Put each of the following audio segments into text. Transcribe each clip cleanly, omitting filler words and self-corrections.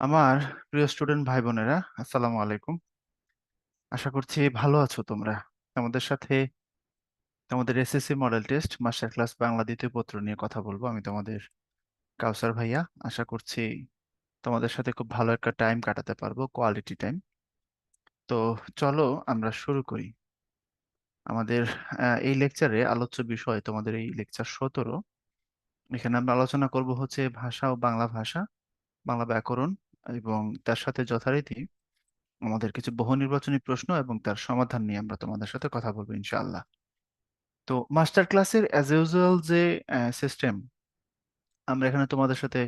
আমার প্রিয় স্টুডেন্ট ভাই বোনেরা, আসসালামু আলাইকুম। আশা করছি ভালো আছো তোমরা। তোমাদের সাথে তোমাদের SSC model test master class Bangla দ্বিতীয় পত্র নিয়ে কথা বলবো। আমি তোমাদের কাউসার ভাইয়া। আশা করছি তোমাদের সাথে খুব ভালো একটা টাইম কাটাতে পারবো, কোয়ালিটি টাইম। তো চলো আমরা শুরু করি আমাদের এই লেকচারে আলোচ্য বিষয়। তোমাদের এই লেকচার 17। এখানে আমরা আলোচনা করব হচ্ছে ভাষা ও বাংলা ভাষা, বাংলা ব্যাকরণ, এবং তার সাথে যথারীতি আমাদের কিছু বহু নির্বাচনী প্রশ্ন এবং তার সমাধান নিয়ে আমরা তোমাদের সাথে কথা বলবো ইনশাআল্লাহ। তো মাস্টার ক্লাসের অ্যাজ ইউজুয়াল যে সিস্টেম, আমরা এখানে তোমাদের সাথে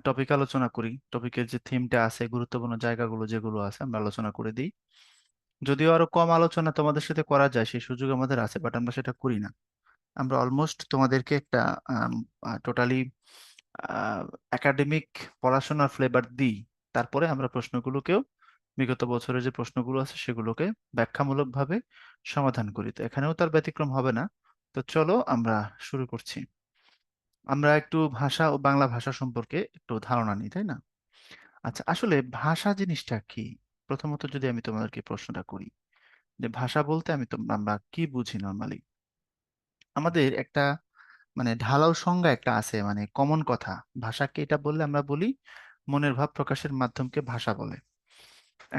টপিক আলোচনা করি। টপিকের যে থিমটা আছে, গুরুত্বপূর্ণ জায়গাগুলো যেগুলো আছে আমরা আলোচনা করে দিই। যদিও আরো কম আলোচনা তোমাদের সাথে করা যায় সেই সুযোগ আমাদের আছে, বাট আমরা সেটা করি না। আমরা অলমোস্ট তোমাদেরকে একটা টোটালি একাডেমিক পড়াশোনার ফ্লেভার দিই। তারপরে আমরা প্রশ্নগুলোকেও, বিগত বছরের যে প্রশ্নগুলো আছে সেগুলোকে ব্যাখ্যামূলকভাবে সমাধান করি। তো এখানেও তার ব্যতিক্রম হবে না। তো চলো আমরা শুরু করছি। আমরা একটু ভাষা ও বাংলা ভাষা সম্পর্কে একটু ধারণা নিই, তাই না? আচ্ছা, আসলে ভাষা জিনিসটা কি? প্রথমত যদি আমি তোমাদেরকে প্রশ্নটা করি যে ভাষা বলতে আমরা কি বুঝি নর্মালি। আমাদের একটা ঢালাও সংজ্ঞা একটা আছে, কমন কথা। ভাষাকে এটা বললে আমরা বলি মনের ভাব প্রকাশের মাধ্যমকে ভাষা বলে।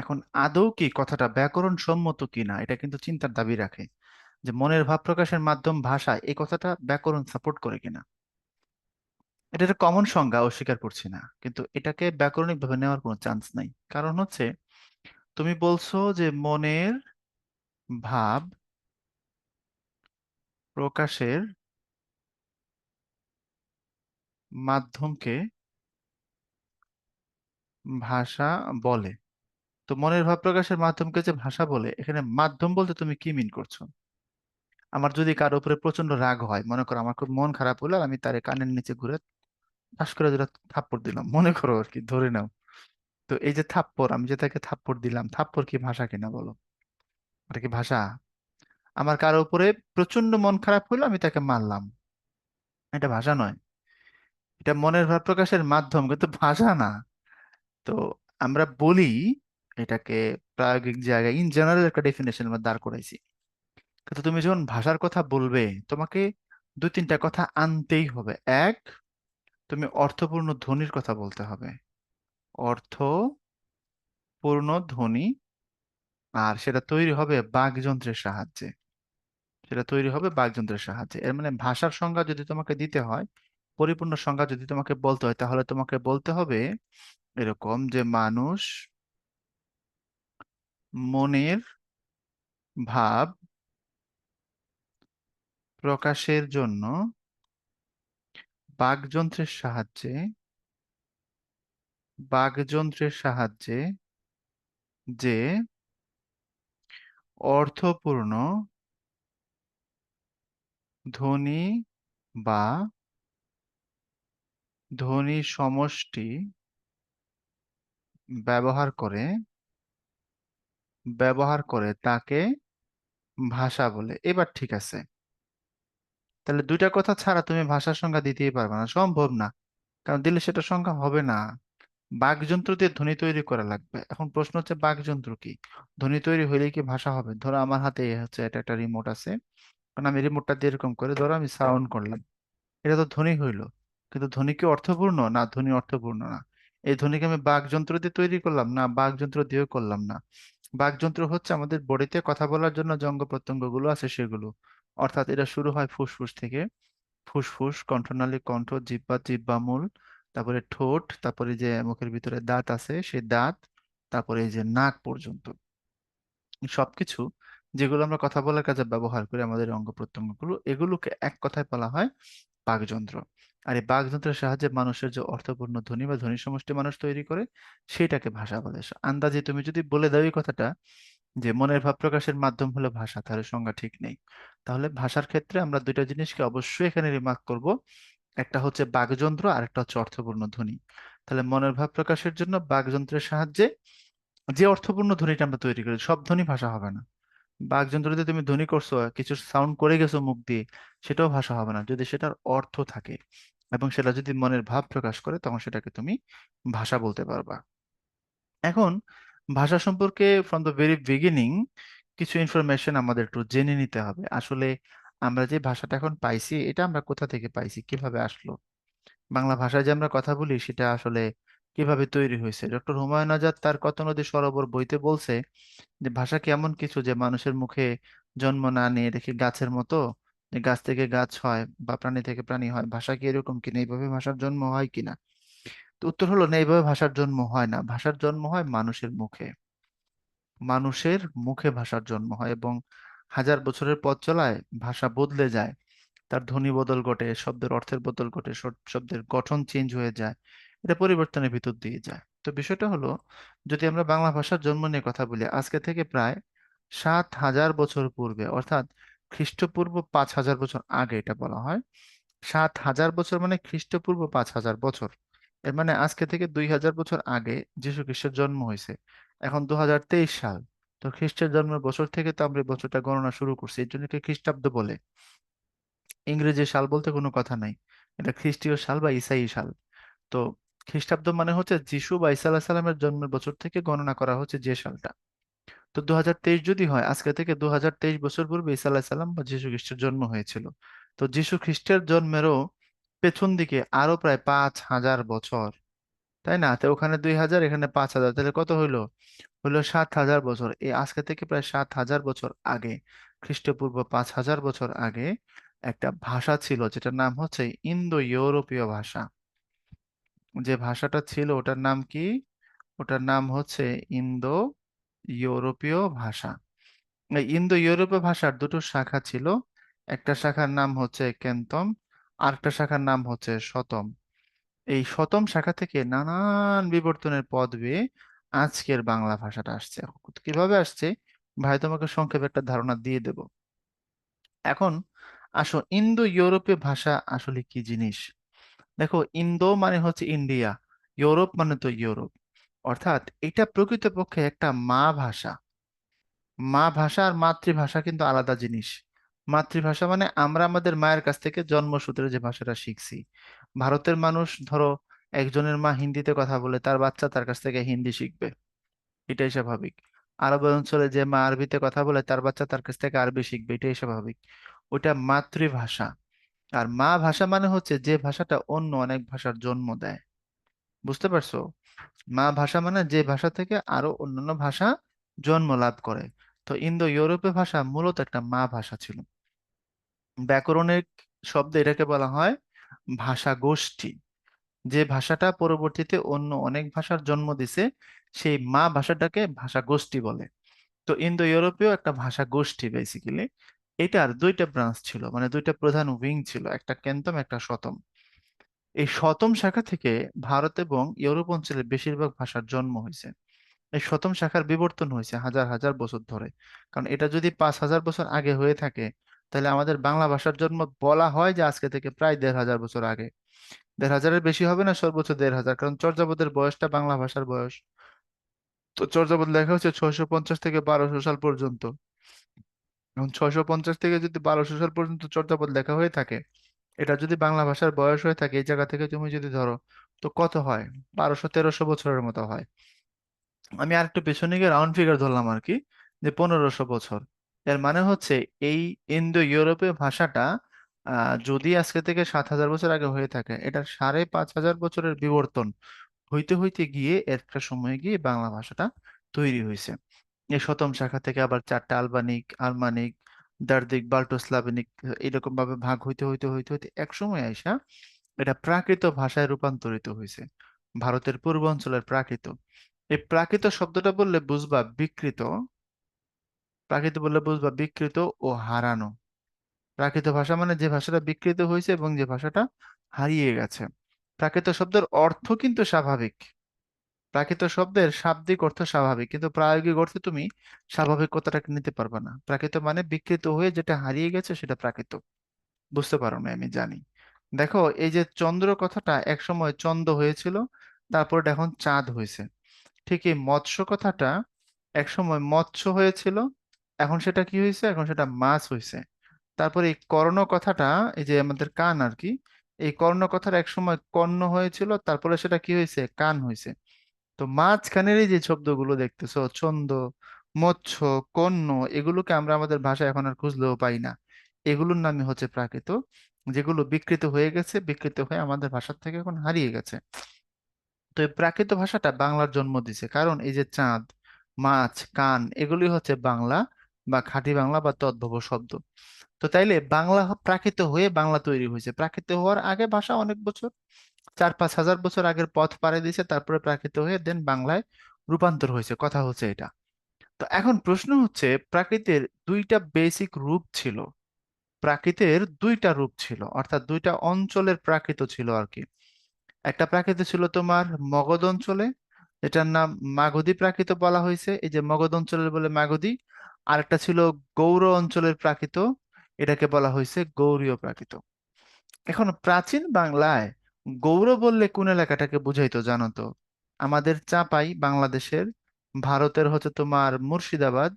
এখন আদৌ কি কথাটা ব্যাকরণ সম্মত কিনা এটা কিন্তু চিন্তার দাবি রাখে, যে মনের ভাব প্রকাশের মাধ্যম ভাষা, এই কথাটা ব্যাকরণ সাপোর্ট করে কিনা। এটা একটা কমন সংজ্ঞা, অস্বীকার করছি না, কিন্তু এটাকে ব্যাকরণিক ভাবে নেওয়ার কোনো চান্স নাই। কারণ হচ্ছে তুমি বলছো যে মনের ভাব প্রকাশের মাধ্যমকে ভাষা বলে। তো মনের ভাব প্রকাশের মাধ্যমকে যে ভাষা বলে, এখানে মাধ্যম বলতে তুমি কি মিন করছো? আমার যদি কারো উপরে প্রচন্ড রাগ হয়, মনে করো আমার খুব মন খারাপ হলো, আর আমি তারে কানের নিচে ঘুরে ঠাস করে যেটা থাপ্পড় দিলাম, মনে করো আর কি, ধরে নাও। তো এই যে থাপ্পড়, আমি যে তাকে থাপ্পড় দিলাম, থাপ্পড় কি ভাষা কিনা বলো? এটা কি ভাষা? আমার কারো উপরে প্রচন্ড মন খারাপ হলো, আমি তাকে মারলাম, এটা ভাষা নয়। এটা মনের ভাব প্রকাশের মাধ্যম, কিন্তু ভাষা না। তো আমরা বলি এটাকে প্রায়োগিক জায়গায় ইন জেনারেল একটা ডেফিনেশন আমরা দাঁড় করাইছি। কিন্তু তুমি যখন ভাষার কথা বলবে, তোমাকে দুই তিনটা কথা আনতেই হবে। এক, তুমি অর্থপূর্ণ ধ্বনির কথা বলতে হবে। অর্থপূর্ণ ধ্বনি। আর সেটা তৈরি হবে বাকযন্ত্রের সাহায্যে। সেটা তৈরি হবে বাকযন্ত্রের সাহায্যে। এর মানে ভাষার সংজ্ঞা যদি তোমাকে দিতে হয়, পরিপূর্ণ সংজ্ঞা যদি তোমাকে বলতে হয়, তাহলে তোমাকে বলতে হবে এরকম যে মানুষ মনের ভাব প্রকাশের জন্য বাকযন্ত্রের সাহায্যে বাকযন্ত্রের সাহায্যে যে অর্থপূর্ণ ধ্বনি বা ধ্বনি সমষ্টি ব্যবহার করে তাকে ভাষা বলে। এবার ঠিক আছে, তাহলে দুইটা কথা ছাড়া তুমি ভাষার সংজ্ঞা দিতেই পারবে না, সম্ভব না। কারণ দিলে সেটা সংজ্ঞা হবে না। বাকযন্ত্র দিয়ে ধ্বনি তৈরি করা লাগবে। এখন প্রশ্ন হচ্ছে বাকযন্ত্র কি? ধ্বনি তৈরি হইলেই কি ভাষা হবে? ধরো আমার হাতে হচ্ছে এটা একটা রিমোট আছে, কারণ আমি রিমোটটা দিয়ে এরকম করে ধরো আমি সাউন্ড করলাম, এটা তো ধ্বনি হইলো। কিন্তু ধ্বনি কি অর্থপূর্ণ? না, ধ্বনি অর্থপূর্ণ না। এই ধ্বনিকে আমি বাকযন্ত্র দিয়ে তৈরি করলাম না, বাকযন্ত্র দিয়েও করলাম না। বাকযন্ত্র হচ্ছে আমাদের বডিতে কথা বলার জন্য যে অঙ্গ প্রত্যঙ্গ গুলো আছে সেগুলো। অর্থাৎ এটা শুরু হয় ফুসফুস থেকে। ফুসফুস, কণ্ঠনালী, কণ্ঠ, জিহ্বা, জিহ্বামূল, তারপরে ঠোঁট, তারপরে যে মুখের ভিতরে দাঁত আছে সেই দাঁত, তারপরে এই যে নাক পর্যন্ত। এই সবকিছু যেগুলো আমরা কথা বলার কাজে ব্যবহার করি, আমাদের অঙ্গ প্রত্যঙ্গগুলো, এগুলোকে এক কথায় বলা হয় বাকযন্ত্র। আর এই বাকযন্ত্রের সাহায্যে মানুষের যে অর্থপূর্ণ ধ্বনি বা ধ্বনি সমষ্টি মানুষ তৈরি করে, সেটাকে ভাষা বলে। আন্দাজে তুমি যদি বলে দাও এই কথাটা, যে মনের ভাব প্রকাশের মাধ্যম হলো ভাষা, তাহলে সংজ্ঞা ঠিক নেই। তাহলে ভাষার ক্ষেত্রে আমরা দুইটা জিনিসকে অবশ্যই এখানে রিমার্ক করব। একটা হচ্ছে বাকযন্ত্র, আর একটা হচ্ছে অর্থপূর্ণ ধ্বনি। তাহলে মনের ভাব প্রকাশের জন্য বাকযন্ত্রের সাহায্যে যে অর্থপূর্ণ ধ্বনিটা আমরা তৈরি করি, সব ধ্বনি ভাষা হবে না। বাকযন্ত্র দিয়ে তুমি ধ্বনি করছো, কিছু সাউন্ড করে গেছো মুখ দিয়ে, সেটাও ভাষা হবে না যদি সেটার অর্থ থাকে। এবং সেটা যদি মনের ভাব প্রকাশ করে তখন সেটাকে তুমি ভাষা বলতে পারবা। এখন ভাষা সম্পর্কে ফ্রম দ্য ভেরি বিগিনিং কিছু ইনফরমেশন আমাদের একটু জেনে নিতে হবে। আসলে আমরা যে ভাষাটা এখন পাইছি এটা আমরা কোথা থেকে পাইছি, কিভাবে আসলো, বাংলা ভাষায় যে আমরা কথা বলি সেটা আসলে কিভাবে তৈরি হয়েছে। ডক্টর হুমায়ুন আজাদ তার কত নদী সরোবর বইতে বলছে যে ভাষা কি এমন কিছু যে মানুষের মুখে জন্ম না নিয়ে রেখে গাছের মতো, যে গাছ থেকে গাছ হয় বা প্রাণী থেকে প্রাণী হয়, ভাষা কি এরকম কিনা, এইভাবে ভাষার জন্ম হয় কিনা। তো উত্তর হলো না, এইভাবে ভাষার জন্ম হয় না। ভাষার জন্ম হয় মানুষের মুখে, মানুষের মুখে ভাষার জন্ম হয়, এবং হাজার বছরের পথ চলায় ভাষা বদলে যায়, তার ধ্বনি বদল ঘটে, শব্দের অর্থের বদল ঘটে, শব্দের গঠন চেঞ্জ হয়ে যায়, এটা পরিবর্তনের ভিতর দিয়ে যায়। তো বিষয়টা হলো, যদি আমরা বাংলা ভাষার জন্ম নিয়ে কথা বলি, আজকে থেকে প্রায় 7,000 বছর পূর্বে, অর্থাৎ খ্রিস্টপূর্ব 5,000 বছর আগে এটা বলা হয়। 7,000 বছর মানে খ্রিস্টপূর্ব 5,000 বছর। এর মানে আজকে থেকে 2,000 বছর আগে যীশু খ্রিস্টের জন্ম হয়েছে। এখন 2023 সাল। তো খ্রিস্টের জন্মের বছর থেকে তো আমরা এই বছরটা গণনা শুরু করছি, এই জন্য কি খ্রিস্টাব্দ বলে। ইংরেজি সাল বলতে কোনো কথা নাই, এটা খ্রিস্টীয় সাল বা ঈসাই সাল। তো খ্রিস্টাব্দ মানে হচ্ছে যিশু বা ঈসা আলাইহিস সালামের জন্মের বছর থেকে গণনা করা হচ্ছে যে সালটা। তো 2023 যদি হয়, আজকে থেকে 2023 বছর পূর্বে ঈসা আলাইহিস সালাম বা যীশু খ্রিস্টের জন্ম হয়েছিল। তো যীশু খ্রিস্টের জন্মেরও পেছন দিকে আরো প্রায় 5,000 বছর, তাই না? তো ওখানে 2,000, এখানে 5,000, তাহলে কত হইলো? হইলো 7,000 বছর। এই আজকে থেকে প্রায় 7,000 বছর আগে, খ্রিস্টপূর্ব 5,000 বছর আগে একটা ভাষা ছিল যেটার নাম হচ্ছে ইন্দো ইউরোপীয় ভাষা। যে ভাষাটা ছিল ওটার নাম কি? ওটার নাম হচ্ছে ইন্দো ইউরোপীয় ভাষা। এই ইন্দো ইউরোপীয় ভাষার দুটো শাখা ছিল, একটা শাখার নাম হচ্ছে কেন্তম, আরেকটা শাখার নাম হচ্ছে শতম। এই শতম শাখা থেকে নানান বিবর্তনের পদ বেয়ে আজকের বাংলা ভাষাটা আসছে। কিভাবে আসছে ভাই, তোমাকে সংক্ষেপে একটা ধারণা দিয়ে দেব। এখন আসো, ইন্দো ইউরোপীয় ভাষা আসলে কি জিনিস। দেখো, ইন্দো মানে হচ্ছে ইন্ডিয়া, ইউরোপ মানে তো ইউরোপ, অর্থাৎ এটা প্রকৃতপক্ষে একটা মা ভাষা। মা ভাষা আর মাতৃভাষা কিন্তু আলাদা জিনিস। মাতৃভাষা মানে আমরা আমাদের মায়ের কাছ থেকে জন্মসূত্রে যে ভাষাটা শিখছি। ভারতের মানুষ ধরো, একজনের মা হিন্দিতে কথা বলে, তার বাচ্চা তার কাছ থেকে হিন্দি শিখবে, এটাই স্বাভাবিক। আরব অঞ্চলে যে মা আরবিতে কথা বলে, তার বাচ্চা তার কাছ থেকে আরবি শিখবে, এটাই স্বাভাবিক। ওটা মাতৃভাষা। আর মা ভাষা মানে হচ্ছে যে ভাষাটা অন্য অনেক ভাষার জন্ম দেয়। বুঝতে পারছো? মা ভাষা মানে যে ভাষা থেকে আরো অন্যান্য ভাষা জন্ম লাভ করে। তো ইন্দো ইউরোপীয় ভাষা মূলত একটা মা ভাষা ছিল। ব্যাকরণিক শব্দে এটাকে বলা হয় ভাষা গোষ্ঠী। যে ভাষাটা পরবর্তীতে অন্য অনেক ভাষার জন্ম দিছে, সেই মা ভাষাটাকে ভাষা গোষ্ঠী বলে। তো ইন্দো ইউরোপীয় একটা ভাষা গোষ্ঠী বেসিক্যালি। এটার দুইটা ব্রাঞ্চ ছিল, মানে দুইটা প্রধান উইং ছিল, একটা কেন্তম একটা শতম। এই শতম শাখা থেকে ভারত এবং ইউরোপ অঞ্চলের বেশিরভাগ ভাষার জন্ম হয়েছে। এই শতম শাখার বিবর্তন হয়েছে হাজার হাজার বছর ধরে। কারণ এটা যদি 5,000 বছর আগে হয়ে থাকে, তাহলে আমাদের বাংলা ভাষার জন্ম বলা হয় যে আজকে থেকে প্রায় 1,500 বছর আগে। 1,500-এর বেশি হবে না, সর্বোচ্চ 1,500, কারণ চর্যাপদের বয়সটা বাংলা ভাষার বয়স। তো চর্যাপদ লেখা হচ্ছে 650 থেকে 1,200 সাল পর্যন্ত। এখন 650 থেকে যদি 1,200 সাল পর্যন্ত চর্যাপদ লেখা হয়ে থাকে, এটা যদি বাংলা ভাষার বয়স হয়ে থাকে, এই জায়গা থেকে তুমি যদি ধরো, তো কত হয়? 1,200-1,300 বছরের মতো হয়। আমি আর একটু পেছনে গিয়ে রাউন্ড ফিগার ধরলাম আর কি, যে 1,500 বছর। এর মানে হচ্ছে এই ইন্দো ইউরোপীয় ভাষাটা যদি আজকে থেকে 7,000 বছর আগে হয়ে থাকে, এটা 5,500 বছরের বিবর্তন হইতে হইতে গিয়ে একটা সময় গিয়ে বাংলা ভাষাটা তৈরি হয়েছে। এই শতম শাখা থেকে আবার 4টা আলবানিক, আর্মানিক, দার্দিক, বাল্টো স্লাভিনিক, এরকম ভাবে ভাগ হইতে হইতে হইতে হইতে এক সময় আইসা এটা প্রাকৃত ভাষায় রূপান্তরিত হয়েছে। ভারতের পূর্বাঞ্চলের প্রাকৃত। এই প্রাকৃত শব্দটা বললে বুঝবা বিকৃত, প্রাকৃত বললে বুঝবা বিকৃত ও হারানো। প্রাকৃত ভাষা মানে যে ভাষাটা বিকৃত হয়েছে এবং যে ভাষাটা হারিয়ে গেছে। প্রাকৃত শব্দের অর্থ কিন্তু স্বাভাবিক। প্রাকৃত শব্দের শাব্দিক অর্থ স্বাভাবিক, কিন্তু প্রায়োগিক অর্থে তুমি স্বাভাবিক কথাটাকে নিতে পারবে না। প্রাকৃত মানে বিকৃত হয়ে যেটা হারিয়ে গেছে সেটা প্রাকৃত। বুঝতে পারো না, আমি জানি। দেখো, এই যে চন্দ্র কথাটা এক সময় চন্দ্র হয়েছিল, তারপর এটা এখন চাঁদ হয়েছে। ঠিক এই মৎস্য কথাটা এক সময় মৎস্য হয়েছিল, এখন সেটা কি হয়েছে? এখন সেটা মাছ হয়েছে। তারপরে এই কর্ণ কথাটা, এই যে আমাদের কান আর কি, এই কর্ণ কথার এক সময় কর্ণ হয়েছিল, তারপরে সেটা কি হয়েছে, কান হয়েছে। তো মাঝখানের এই যে শব্দগুলো দেখতেছো, ছন্দ, মৎস্য, কর্ণ, এগুলোকে আমরা আমাদের ভাষায় এখন আর খুঁজলেও পাই না। এগুলোর নামই হচ্ছে প্রাকৃত, যেগুলো বিকৃত হয়ে গেছে, বিকৃত হয়ে আমাদের ভাষা থেকে এখন হারিয়ে গেছে। তো এই প্রাকৃত ভাষাটা বাংলার জন্ম দিছে, কারণ এই যে চাঁদ, মাছ, কান, এগুলি হচ্ছে বাংলা বা খাঁটি বাংলা বা তদ্ভব শব্দ। তো তাইলে বাংলা প্রাকৃত হয়ে বাংলা তৈরি হয়েছে। প্রাকৃত হওয়ার আগে ভাষা অনেক বছর, 4-5 হাজার বছর আগের পথ পাড়ি দিয়েছে, তারপরে প্রাকৃত হয়ে দেন বাংলায় রূপান্তর হয়েছে। কথা হচ্ছে এটা। তো এখন প্রশ্ন হচ্ছে, প্রাকৃতের দুইটা বেসিক রূপ ছিল। প্রাকৃতের দুইটা রূপ ছিল, অর্থাৎ দুইটা অঞ্চলের প্রাকৃত ছিল আর কি। একটা প্রাকৃত ছিল তোমার মগধ অঞ্চলে, যেটার নাম মাগধী প্রাকৃত বলা হয়েছে, এই যে মগধ অঞ্চলের বলে মাগধী। আর একটা ছিল গৌড় অঞ্চলের প্রাকৃত, এটাকে বলা হয়েছে গৌড়ীয় প্রাকৃত। এখন প্রাচীন বাংলায় গৌড় বললে কোন এলাকাটাকে বুঝাইতো জানো তো? আমাদের চাপাই বাংলাদেশের, ভারতের হচ্ছে তোমার মুর্শিদাবাদ,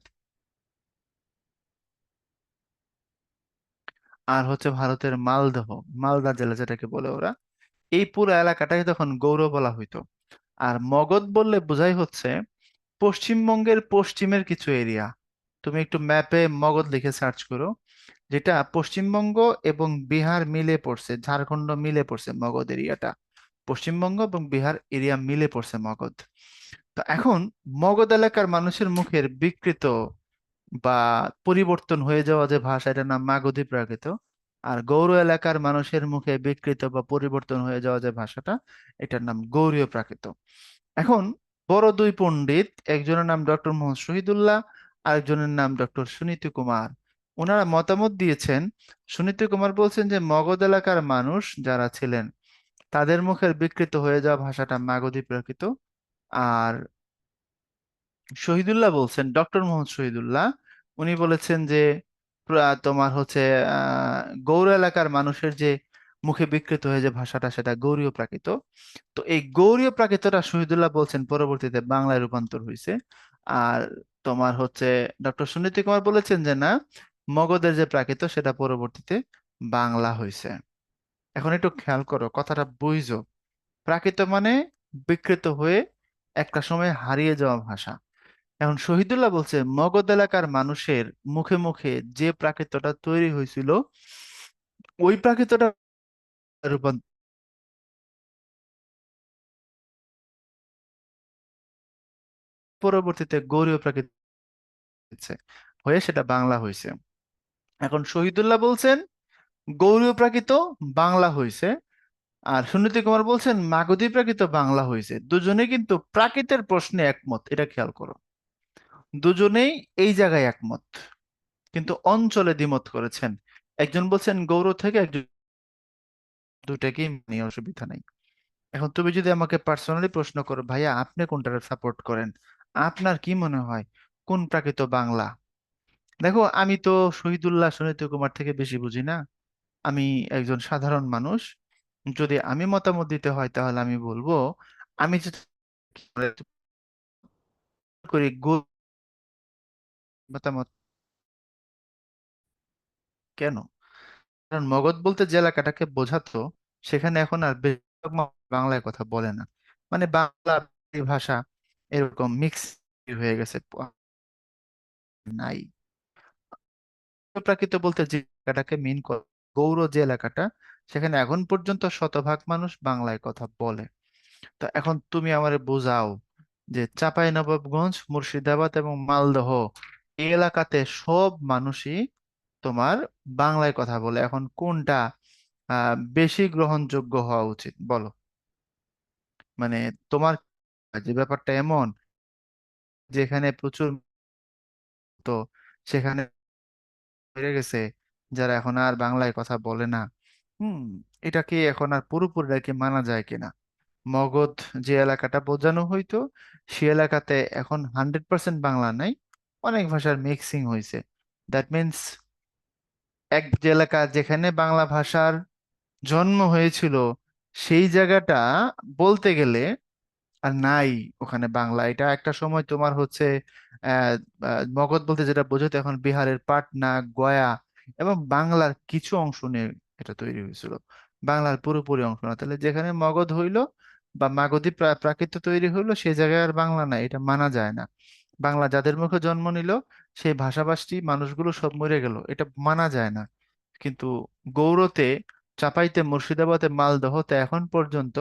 আর হচ্ছে ভারতের মালদহ, মালদা জেলা যেটাকে বলে ওরা, এই পুরো এলাকাটাকে তখন গৌড় বলা হইতো। আর মগধ বললে বোঝাই হচ্ছে পশ্চিমবঙ্গের পশ্চিমের কিছু এরিয়া। তুমি একটু ম্যাপে মগধ লিখে সার্চ করো, যেটা পশ্চিমবঙ্গ এবং বিহার মিলে পড়ছে, ঝাড়খণ্ড মিলে পড়ছে মগধ এরিয়াটা। পশ্চিমবঙ্গ এবং বিহার এরিয়া মিলে পড়ছে মগধ। তো এখন মগধ এলাকার মানুষের মুখের বিকৃত বা পরিবর্তন হয়ে যাওয়া যে ভাষা, এটার নাম মাগধী প্রাকৃত। আর গৌড় এলাকার মানুষের মুখে বিকৃত বা পরিবর্তন হয়ে যাওয়া যে ভাষাটা, এটার নাম গৌড়ীয় প্রাকৃত। এখন বড় দুই পণ্ডিত, একজনের নাম ডক্টর মোহাম্মদ শহীদুল্লাহ, আরেকজনের নাম ডক্টর সুনীতি কুমার, ওনারা মতামত দিয়েছেন। সুনীতি কুমার বলছেন যে মগধ এলাকার মানুষ যারা ছিলেন, তাদের মুখের বিকৃত হয়ে যাওয়া ভাষাটা মাগধী প্রাকৃত। আর শহীদুল্লাহ বলছেন, ডক্টর মোহাম্মদ শহীদুল্লাহ, উনি বলেছেন যে তোমার হচ্ছে আহ গৌড় এলাকার মানুষের যে মুখে বিকৃত হয়ে যে ভাষাটা, সেটা গৌড়ীয় প্রাকৃত। তো এই গৌড়ীয় প্রাকৃতটা শহীদুল্লাহ বলছেন পরবর্তীতে বাংলায় রূপান্তর হয়েছে। আর তোমার হচ্ছে ডক্টর সুনীতি কুমার বলেছেন যে না, মগধের যে প্রাকৃত সেটা পরবর্তীতে বাংলা হয়েছে। এখন একটু খেয়াল করো, কথাটা বুঝছো? প্রাকৃত মানে বিকৃত হয়ে একটা সময় হারিয়ে যাওয়া ভাষা। এখন শহীদুল্লাহ বলছে মগধ এলাকার মানুষের মুখে মুখে যে প্রাকৃতটা তৈরি হয়েছিল, ওই প্রাকৃতটা রূপান্তর পরবর্তীতে গৌড়ীয় প্রাকৃত হয়েছে, হয়ে সেটা বাংলা হয়েছে। এখন শহীদুল্লাহ বলছেন গৌড়ীয় প্রাকৃত বাংলা হয়েছে, আর সুনীতি কুমার বলছেন মাগধী প্রাকৃত বাংলা হয়েছে। দুজনেই কিন্তু প্রাকৃতের প্রশ্নে একমত, এটা খেয়াল করো। দুজনেই এই জায়গায় একমত, কিন্তু অঞ্চলে দ্বিমত করেছেন। একজন বলছেন গৌড় থেকে, একজন, দুটাকেই মানি, অসুবিধা নাই। এখন তুমি যদি আমাকে পার্সোনালি প্রশ্ন করো, ভাইয়া আপনি কোনটাকে সাপোর্ট করেন, আপনার কি মনে হয় কোন প্রাকৃত বাংলা? দেখো, আমি তো শহীদুল্লাহ সুনীতি কুমার থেকে বেশি বুঝি না। আমি একজন সাধারণ মানুষ। যদি আমি মতামত দিতে হয় তাহলে আমি বলবো, আমি যেটা করি মতামত। কেন? কারণ মগধ বলতে যে এলাকাটাকে বোঝাতো, সেখানে এখন আর বেশিরভাগ বাংলায় কথা বলে না। মানে বাংলা ভাষা এরকম মিক্স হয়ে গেছে, নাই। প্রাকৃত বলতে যে এলাকাটাকে মিন করে, গৌড় যে এলাকাটা, সেখানে এখন পর্যন্ত শতভাগ মানুষ বাংলায় কথা বলে। তো এখন তুমি আমারে বোঝাও যে চাঁপাই নবাবগঞ্জ, মুর্শিদাবাদ এবং মালদহ, এই এলাকাতে সব মানুষই তোমার বাংলায় কথা বলে। এখন কোনটা বেশি গ্রহণযোগ্য হওয়া উচিত বলো? মানে তোমার, যে ব্যাপারটা এমন, যেখানে প্রচুর, তো সেখানে বেড়ে গেছে যারা এখন আর বাংলায় কথা বলে না। হুম, এটা কি এখন আর পুরোপুরি মানা যায় কিনা? মগধ যে এলাকাটা বোঝানো হইতো, সে এলাকাতে এখন 100% বাংলা নাই, অনেক ভাষার মিক্সিং হয়েছে। দ্যাট মিন্স এক যে এলাকা যেখানে বাংলা ভাষার জন্ম হয়েছিল, সেই জায়গাটা বলতে গেলে আর নাই ওখানে বাংলা। এটা একটা সময় তোমার হচ্ছে আহ মগধ বলতে যেটা বোঝাতো, এখন বিহারের পাটনা, গয়া এবং বাংলার কিছু অংশ নিয়ে এটা তৈরি হয়েছিল। বাংলার পুরোপুরি অংশ না। তাহলে যেখানে মগধ হইলো বা মাগধী প্রাকৃত তৈরি হইলো সেই জায়গায় আর বাংলা নাই, এটা মানা যায় না। বাংলা যাদের মুখে জন্ম নিল সেই ভাষাভাষী মানুষগুলো সব মরে গেল, এটা মানা যায় না। কিন্তু গৌড়তে, চাপাইতে, মুর্শিদাবাদে, মালদহতে এখন পর্যন্ত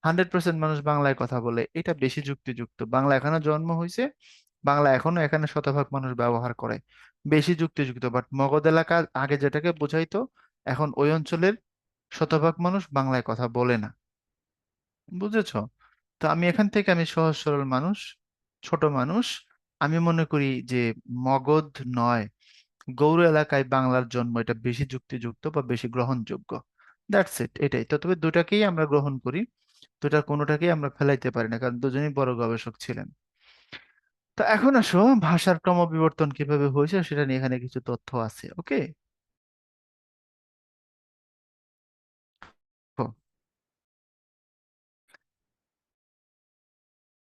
100% মানুষ বাংলায় কথা বলে, এটা বেশি যুক্তিযুক্ত। বাংলা এখনো জন্ম হয়েছে, বাংলা এখনো এখানে শতভাগ মানুষ ব্যবহার করে, বেশি যুক্তিযুক্ত। বাট মগধ এলাকা আগে যেটাকে বোঝাইতো, এখন ওই অঞ্চলের শতভাগ মানুষ বাংলায় কথা বলে না। বুঝেছো? তো আমি এখান থেকে, আমি সহজ সরল মানুষ, ছোট মানুষ, আমি মনে করি যে মগধ নয়, গৌড় এলাকায় বাংলার জন্ম, এটা বেশি যুক্তিযুক্ত বা বেশি গ্রহণযোগ্য। দ্যাটস ইট, এটাই তো। তবে দুটাকেই আমরা গ্রহণ করি, দুটার কোনোটাকেই আমরা ফেলাইতে পারি না, কারণ দুজনেই বড় গবেষক ছিলেন। তো এখন আসো, ভাষার ক্রমবিবর্তন কিভাবে হয়েছে সেটা নিয়ে এখানে কিছু তথ্য আছে। ওকে,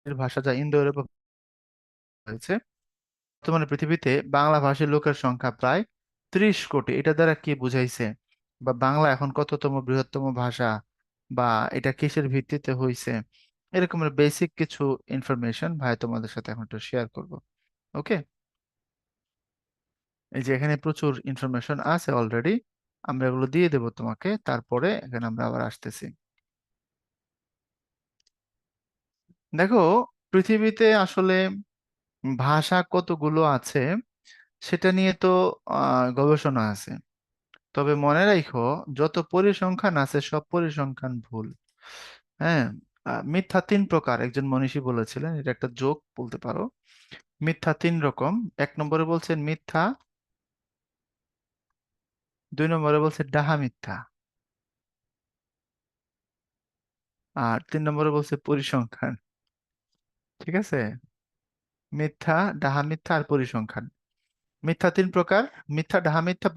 এর ভাষা যা ইন্দো ইউরোপ হয়েছে, বর্তমানে পৃথিবীতে বাংলা ভাষী লোকের সংখ্যা প্রায় 30 কোটি। এটা দ্বারা কি বুঝাইছে, বা বাংলা এখন কততম বৃহত্তম ভাষা, বা এটা কিসের ভিত্তিতে হয়েছে, এরকমের বেসিক কিছু ইনফরমেশন ভাই তোমাদের সাথে এখন একটু শেয়ার করব। ওকে, এই যে এখানে প্রচুর ইনফরমেশন আছে অলরেডি, আমরা এগুলো দিয়ে দেবো তোমাকে, তারপরে এখানে আমরা আবার আসতেছি। দেখো, পৃথিবীতে আসলে ভাষা কতগুলো আছে সেটা নিয়ে তো গবেষণা আছে। তবে মনে রাখো, যত পরিসংখ্যান আছে সব পরিসংখ্যান ভুল। হ্যাঁ, মিথ্যা 3 প্রকার একজন মনীষী বলেছিলেন, এটা একটা জোক বলতে পারো। মিথ্যা 3 রকম। 1 নম্বরে বলছেন মিথ্যা, 2 নম্বরে বলছে ডাহা মিথ্যা, আর 3 নম্বরে বলছে পরিসংখ্যান। ঠিক আছে? মিথ্যা, ডাহা মিথ্যা আর পরিসংখ্যান। মিথ্যা 3 প্রকার: মিথ্যা, ডাহা মিথ্যা,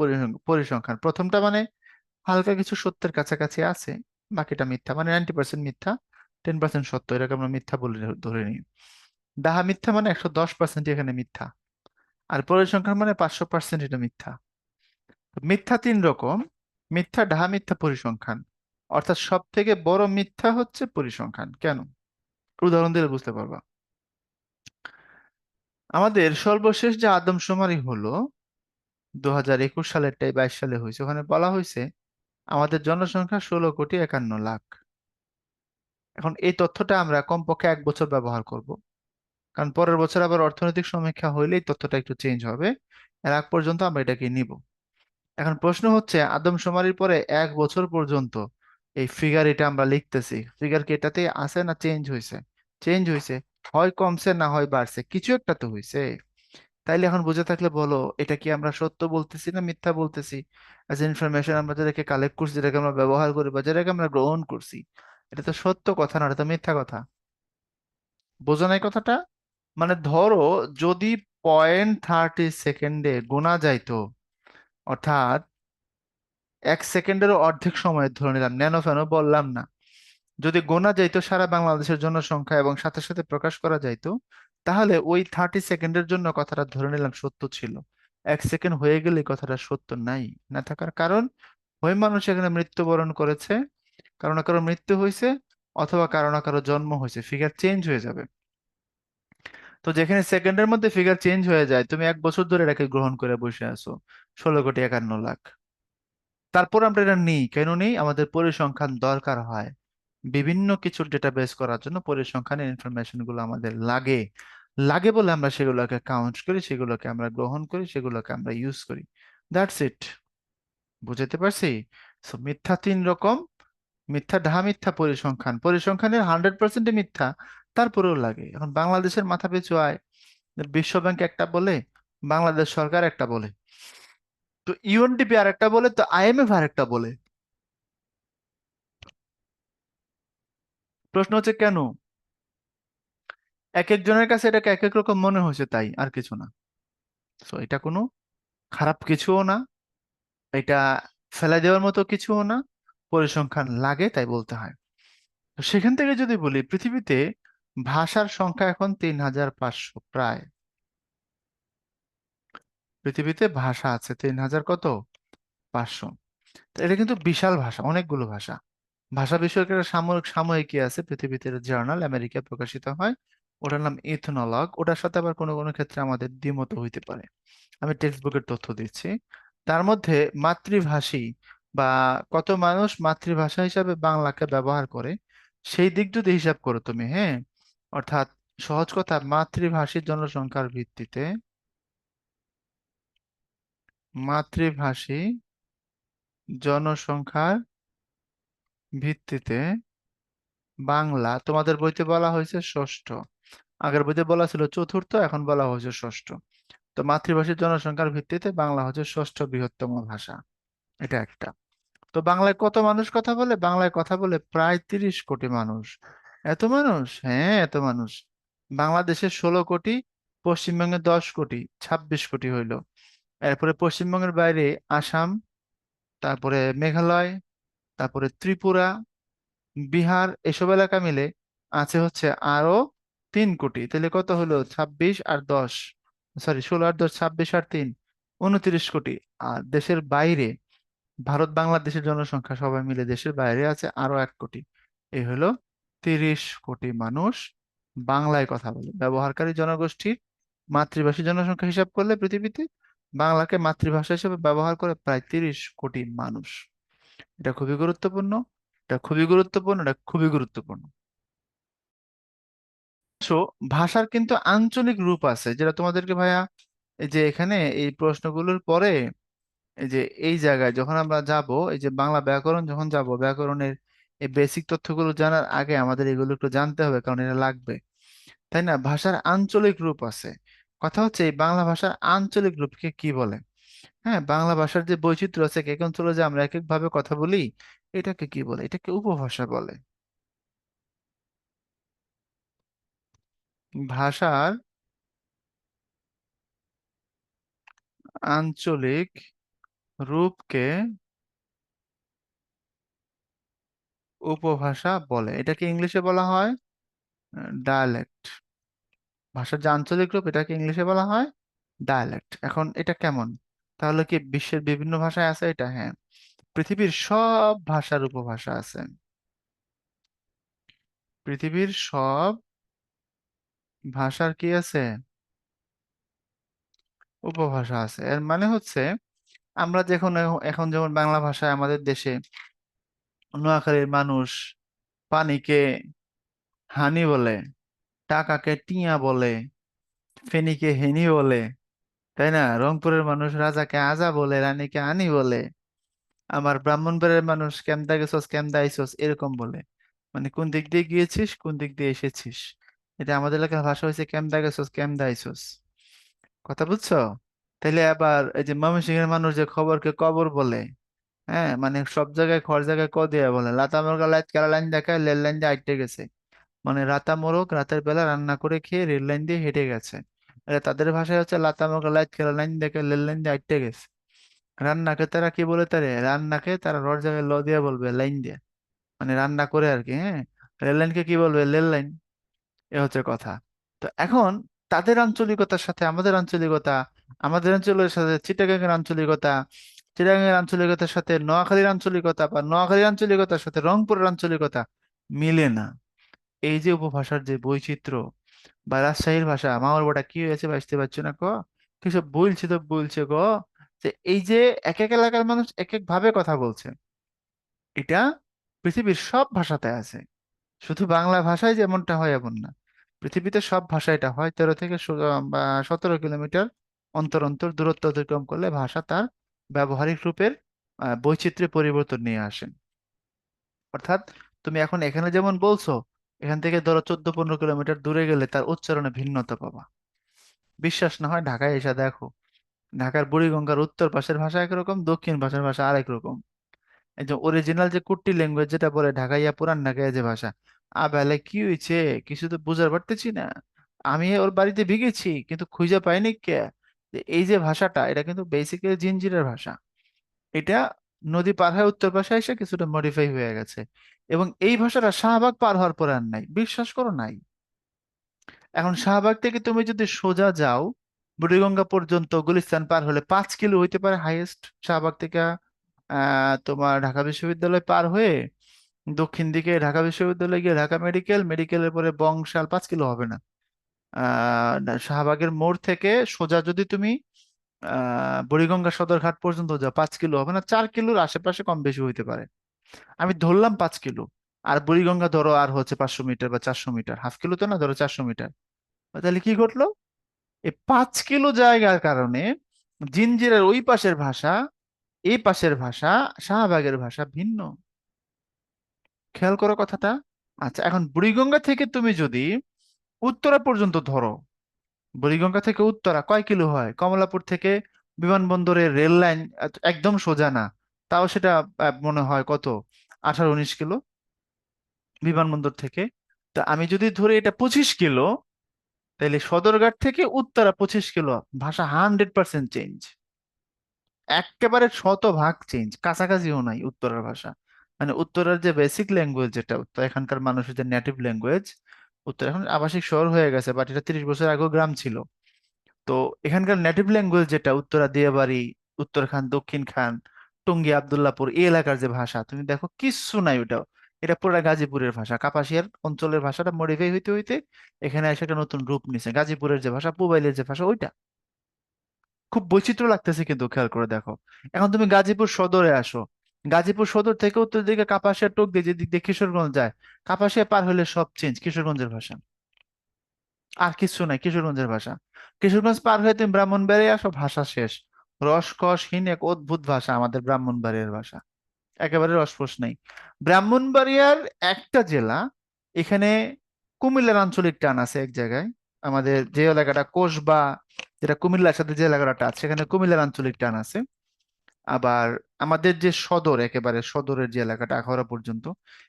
পরিসংখ্যান। প্রথমটা মানে হালকা কিছু সত্যের কাছাকাছি আছে, বাকিটা মিথ্যা, মানে 90% মিথ্যা, 10% সত্য, এটাকে আমরা মিথ্যা বলে ধরে নিই। ডাহা মিথ্যা মানে 110% এখানে মিথ্যা, আর পরিসংখ্যান মানে 500% এটা মিথ্যা। তো মিথ্যা 3 রকম: মিথ্যা, ডাহা মিথ্যা, পরিসংখ্যান। অর্থাৎ সব থেকে বড় মিথ্যা হচ্ছে পরিসংখ্যান। কেন? উদাহরণ দিলে বুঝতে পারবা। আমাদের সর্বশেষ যে আদমশুমারি হলো 2021 সালেরটাই, 22 সালে হয়েছে, ওখানে বলা হয়েছে আমাদের জনসংখ্যা 16,51,00,000। এখন এই তথ্যটা আমরা কমপক্ষে 1 বছর ব্যবহার করব, কারণ পরের বছর আবার অর্থনৈতিক সমীক্ষা হইলেই তথ্যটা একটু চেঞ্জ হবে। এর আগ পর্যন্ত আমরা এটাকে নিব। এখন প্রশ্ন হচ্ছে, আদমশুমারির পরে 1 বছর পর্যন্ত এই ফিগার, এটা আমরা লিখতেছি, ফিগার কি এটাতে আছে না চেঞ্জ হয়েছে? চেঞ্জ হয়েছে। হয় কমছে না হয় বাড়ছে, কিছু একটা তো হয়েছে। তাইলে এখন বুঝে থাকলে বলো, এটা কি আমরা সত্য বলতেছি না মিথ্যা বলতেছি? অ্যাজ ইনফরমেশন আমরা যেটাকে কালেক্ট করছি, যেটাকে আমরা ব্যবহার করি বা যেটাকে আমরা গ্রহণ করছি, এটা তো সত্য কথা না, এটা তো মিথ্যা কথা। বোঝো নাই কথাটা? মানে ধরো, যদি 0.30 সেকেন্ডে গোনা যাইতো, অর্থাৎ 1 সেকেন্ডেরও অর্ধেক সময় ধরে নিলাম, ন্যানো ফ্যানো বললাম না, যদি গোনা যাইতো সারা বাংলাদেশের জনসংখ্যা এবং সাথে সাথে প্রকাশ করা যাইতো, তাহলে ওই 30 সেকেন্ডের জন্য কথাটা ধরে নিলাম সত্য ছিল। 1 সেকেন্ড হয়ে গেলে কথাটা সত্য নাই। না থাকার কারণ, ওই মানুষ এখানে মৃত্যুবরণ করেছে, কারো না কারো মৃত্যু হয়েছে, অথবা কারো না কারো জন্ম হয়েছে, ফিগার চেঞ্জ হয়ে যাবে। তো যেখানে সেকেন্ডের মধ্যে ফিগার চেঞ্জ হয়ে যায়, তুমি 1 বছর ধরে এটাকে গ্রহণ করে বসে আছো, 16,51,00,000। তারপর আমরা এটা নিই কেন নিই? আমাদের পরিসংখ্যান দরকার হয়, বিভিন্ন কিছুর ডেটাবেস করার জন্য পরিসংখ্যানের ইনফরমেশন গুলো আমাদের লাগে। লাগে বলে আমরা সেগুলোকে কাউন্ট করি, সেগুলোকে আমরা গ্রহণ করি, সেগুলোকে আমরা ইউজ করি। That's it. বুঝাতে পারছি? সো মিথ্যা 3 রকম: মিথ্যা, ঢাহা মিথ্যা, পরিসংখ্যান। পরিসংখ্যানের 100% মিথ্যা, তারপরেও লাগে। এখন বাংলাদেশের মাথা পিছু আয়, বিশ্ব ব্যাংক একটা বলে, বাংলাদেশ সরকার একটা বলে, তো ইউএনডিপি আর একটা বলে, তো আইএমএফ আর একটা বলে। প্রশ্ন হচ্ছে কেন? এক একজনের কাছে এটাকে এক এক রকম মনে হয়েছে, তাই আর কিছু না। তো এটা কোনো খারাপ কিছুও না, এটা ফেলাই দেওয়ার মতো কিছুও না। পরিসংখ্যান লাগে তাই বলতে হয়। তো সেখান থেকে যদি বলি, পৃথিবীতে ভাষার সংখ্যা এখন 3,500 প্রায়। পৃথিবীতে ভাষা আছে 3,000 কত? 500। তো এটা কিন্তু বিশাল ভাষা, অনেকগুলো ভাষা। ভাষা বিষয়ক একটা সাময়িক সাময়িকী আছে পৃথিবীতে, জার্নাল, আমেরিকায় প্রকাশিত হয়। ওটার নাম ইথনোলগ। ওটার সাথে আবার কোনো কোনো ক্ষেত্রে আমাদের দ্বিমত হইতে পারে। আমি টেক্সট বুকের তথ্য দিচ্ছি। তার মধ্যে মাতৃভাষী বা কত মানুষ মাতৃভাষা হিসাবে বাংলাকে ব্যবহার করে, সেই দিক যদি হিসাব করো তুমি, হ্যাঁ, অর্থাৎ সহজ কথা, মাতৃভাষী জনসংখ্যার ভিত্তিতে, মাতৃভাষী জনসংখ্যার ভিত্তিতে বাংলা তোমাদের বইতে বলা হয়েছে ষষ্ঠ। আগের বইতে বলা ছিল চতুর্থ, এখন বলা হয়েছে ষষ্ঠ। তো মাতৃভাষীর জনসংখ্যার ভিত্তিতে বাংলা হচ্ছে ষষ্ঠ বৃহত্তম ভাষা। এটা একটা। তো বাংলায় কত মানুষ কথা বলে? বাংলায় কথা বলে প্রায় 30 কোটি মানুষ। এত মানুষ? হ্যাঁ, এত মানুষ। বাংলাদেশে 16 কোটি, পশ্চিমবঙ্গে 10 কোটি, 26 কোটি হইল। এরপরে পশ্চিমবঙ্গের বাইরে আসাম, তারপরে মেঘালয়, তারপরে ত্রিপুরা, বিহার, এসব এলাকা মিলে আছে হচ্ছে আরো 3 কোটি। তাহলে কত হলো? 26 আর 10, সরি 16 আর 10, 26 আর 3, 29 কোটি। আর দেশের বাইরে, ভারত বাংলাদেশের জনসংখ্যা সবাই মিলে দেশের বাইরে আছে আরো 1 কোটি। এই হলো 30 কোটি মানুষ বাংলায় কথা বলে। ব্যবহারকারী জনগোষ্ঠীর মাতৃভাষী জনসংখ্যা হিসাব করলে পৃথিবীতে বাংলাকে মাতৃভাষা হিসেবে ব্যবহার করে প্রায় 30 কোটি মানুষ। এটা খুবই গুরুত্বপূর্ণ, এটা খুবই গুরুত্বপূর্ণ, এটা খুবই গুরুত্বপূর্ণ। তো ভাষার কিন্তু আঞ্চলিক রূপ আছে, যেটা তোমাদেরকে ভাইয়া, এই যে এখানে এই প্রশ্নগুলোর পরে, এই যে এই জায়গায় যখন আমরা যাব, এই যে বাংলা ব্যাকরণ যখন যাব, ব্যাকরণের এই বেসিক তথ্যগুলো জানার আগে আমাদের এগুলো একটু জানতে হবে, কারণ এটা লাগবে, তাই না? ভাষার আঞ্চলিক রূপ আছে। কথা হচ্ছে এই বাংলা ভাষার আঞ্চলিক রূপকে কি বলে? হ্যাঁ, বাংলা ভাষার যে বৈচিত্র্য আছে, এক এক অঞ্চলে যে আমরা এক এক ভাবে কথা বলি, এটাকে কি বলে? এটাকে উপভাষা বলে। ভাষার আঞ্চলিক রূপকে উপভাষা বলে। এটাকে ইংলিশে বলা হয় ডায়ালেক্ট। ভাষার যে আঞ্চলিক রূপ, এটাকে ইংলিশে বলা হয় ডায়ালেক্ট। এখন এটা কেমন? তাহলে কি বিশ্বের বিভিন্ন ভাষায় আছে এটা? হ্যাঁ, পৃথিবীর সব ভাষার উপভাষা আছে। পৃথিবীর সব ভাষার কি আছে? উপভাষা আছে। এর মানে হচ্ছে আমরা যখন এখন যেমন বাংলা ভাষায় আমাদের দেশে নোয়াখালীর মানুষ পানিকে হানি বলে, টাকাকে টিয়া বলে, ফেনীকে হেনি বলে, তাই না? রংপুরের মানুষ রাজাকে আজা বলে, রানীকে আনি বলে। আমার ব্রাহ্মণবাড়িয়ার মানুষ কেমদা গেছস, কেমদা আইছস, এরকম বলে। মানে কোন দিক দিয়ে গিয়েছিস, কোন দিক দিয়ে এসেছিস। এটা আমাদের এলাকার ভাষা হয়েছে কেমদা গেছস, কেমদা আইছস। কথা বুঝছো? তাইলে আবার এই যে ময়মনসিংহের মানুষ যে খবরকে কবর বলে, হ্যাঁ, মানে সব জায়গায় খর জায়গায় ক দিয়ে বলে। লাতা মুরগা লাইট কালা লাইন দেখায়, রেল লাইন দিয়ে আইটে গেছে। মানে রাতা মোরগ রাতের বেলা রান্না করে খেয়ে রেল লাইন দিয়ে হেঁটে গেছে। এটা তাদের ভাষায় হচ্ছে লাতা মুরগা লাইট কালা লাইন দেখে রেল লাইন দিয়ে আইটে গেছে। রান্নাকে তারা কি বলে? তারে রান্নাকে তারা রড জায়গায় ল দিয়ে বলবে, লাইন দিয়ে, মানে রান্না করে আর কি, হ্যাঁ। রেল লাইনকে কি বলবে? Rail line. এ হচ্ছে কথা। তো এখন তাদের আঞ্চলিকতার সাথে আমাদের আঞ্চলিকতা, আমাদের অঞ্চলের সাথে চিটাগাং এর আঞ্চলিকতা, চিটাগাং এর আঞ্চলিকতার সাথে নোয়াখালীর আঞ্চলিকতা, বা নোয়াখালীর আঞ্চলিকতার সাথে রংপুরের আঞ্চলিকতা মিলে না। এই যে উপভাষার যে বৈচিত্র্য, বা রাজশাহীর ভাষা, মামার বেটা কি হয়েছে বুঝতে পারছো না ক, কিছু বলছে তো বলছে গো, যে এই যে এক এক এলাকার মানুষ এক এক ভাবে কথা বলছে, এটা পৃথিবীর সব ভাষাতে আছে। শুধু বাংলা ভাষায় যেমনটা হয় এমন না, পৃথিবীতে সব ভাষায় এটা হয়। 13 থেকে বা 17 কিলোমিটার অন্তর অন্তর দূরত্ব অতিক্রম করলে ভাষা তার ব্যবহারিক রূপের বৈচিত্র্যে পরিবর্তন নিয়ে আসে। অর্থাৎ তুমি এখন এখানে যেমন বলছো, এখান থেকে ধরো 14-15 কিলোমিটার দূরে গেলে তার উচ্চারণে ভিন্নতা পাবা। বিশ্বাস না হয় ঢাকায় এসে দেখো, ঢাকার বুড়িগঙ্গার উত্তর পাশের ভাষা একরকম, দক্ষিণ পাশের ভাষা আরেক রকম। এই যে অরিজিনাল যে কুট্টি ল্যাঙ্গুয়েজ যেটা বলে ঢাকাইয়া, পুরান ঢাকাইয়া যে ভাষা, বেলে কি হয়েছে, কিছু তো বুঝার পারতেছি না, আমি ওর বাড়িতে ভিগেছি কিন্তু খুঁজে পাইনি কে। যে এই যে ভাষাটা, এটা কিন্তু বেসিক্যালি জিঞ্জিরের ভাষা। এটা নদী পার হয়ে উত্তর পাশে এসে কিছুটা মডিফাই হয়ে গেছে। এবং এই ভাষাটা শাহবাগ পার হওয়ার পরে আর নাই, বিশ্বাস করো, নাই। এখন শাহবাগ থেকে তুমি যদি সোজা যাও বুড়িগঙ্গা পর্যন্ত, গুলিস্তান পার হলে 5 কিলো হইতে পারে হাইয়েস্ট শাহবাগ থেকে তোমার ঢাকা বিশ্ববিদ্যালয় পার হয়ে দক্ষিণ দিকে ঢাকা বিশ্ববিদ্যালয় গিয়ে ঢাকা মেডিকেল, মেডিকেলের পরে বংশাল, 5 কিলো হবে না। শাহবাগের মোড় থেকে সোজা যদি তুমি বুড়িগঙ্গা সদরঘাট পর্যন্ত যাও, 5 কিলো হবে না, 4 কিলোর আশেপাশে কম বেশি হইতে পারে। আমি ধরলাম 5 কিলো। আর বুড়িগঙ্গা ধরো আর হচ্ছে 500 মিটার বা 400 মিটার, হাফ কিলো তো না, ধরো 400 মিটার। তাহলে কি ঘটলো? এই 5 কিলো জায়গার কারণে জিঞ্জিরের ওই পাশের ভাষা, এই পাশের ভাষা, শাহবাগের ভাষা ভিন্ন। খেয়াল করো কথাটা। আচ্ছা, এখন বুড়িগঙ্গা থেকে তুমি যদি উত্তরা পর্যন্ত ধরো, বুড়িগঙ্গা থেকে উত্তরা কয় কিলো হয়? কমলাপুর থেকে বিমানবন্দরের রেল লাইন একদম সোজা না, তাও সেটা মনে হয় কত, 18-19 কিলো বিমানবন্দর থেকে। তা আমি যদি ধরি এটা 25 কিলো, তাহলে সদরঘাট থেকে উত্তরা 25 কিলো, ভাষা 100% চেঞ্জ। একেবারে শতভাগ চেঞ্জ, কাছাকাছিও নাই উত্তরার ভাষা। মানে উত্তরার যে বেসিক ল্যাঙ্গুয়েজ, যেটা উত্তর এখানকার মানুষের যে নেটিভ ল্যাঙ্গুয়েজ, উত্তর এখন আবাসিক শহর হয়ে গেছে, বাট এটা 30 বছর আগেও গ্রাম ছিল। তো এখানকার নেটিভ ল্যাঙ্গুয়েজ যেটা উত্তরা, দিয়াবাড়ি, উত্তরখান, দক্ষিণ খান, টঙ্গী, আব্দুল্লাহপুর, এই এলাকার যে ভাষা, তুমি দেখো কিচ্ছু নাই ওটা। এটা পুরো গাজীপুরের ভাষা, কাপাসিয়ার অঞ্চলের ভাষাটা মডিফাই হইতে হইতে এখানে এসে একটা নতুন রূপ নিছে। গাজীপুরের যে ভাষা, পুবাইলের যে ভাষা, ওইটা খুব বৈচিত্র্য লাগতেছে কিন্তু, খেয়াল করে দেখো। এখন তুমি গাজীপুর সদরে আসো, গাজীপুর সদর থেকে উত্তর দিকে কাপাসিয়া, টোক দিয়ে যেদিক দিয়ে কিশোরগঞ্জ যায়, কাপাসিয়া পার হলে সব চেঞ্জ, কিশোরগঞ্জের ভাষা। আর কিছু নাই, কিশোরগঞ্জের ভাষা। কিশোরগঞ্জ পার হয়ে তুমি ব্রাহ্মণবাড়িয়া আসো, ভাষা শেষ। রসকসহীন এক অদ্ভুত ভাষা আমাদের ব্রাহ্মণবাড়িয়ার ভাষা, একেবারে রসফস নেই। ব্রাহ্মণবাড়িয়ার একটা জেলা, এখানে কুমিল্লার আঞ্চলিক টান আছে এক জায়গায়। আমাদের যে এলাকাটা কোসবা, যেটা কুমিল্লার সাথে যে এলাকাটা আছে, সেখানে কুমিল্লার আঞ্চলিক টান আছে। আবার আমাদের যে সদর, একেবারে সদরের যে এলাকাটা আখাউড়া পর্যন্ত,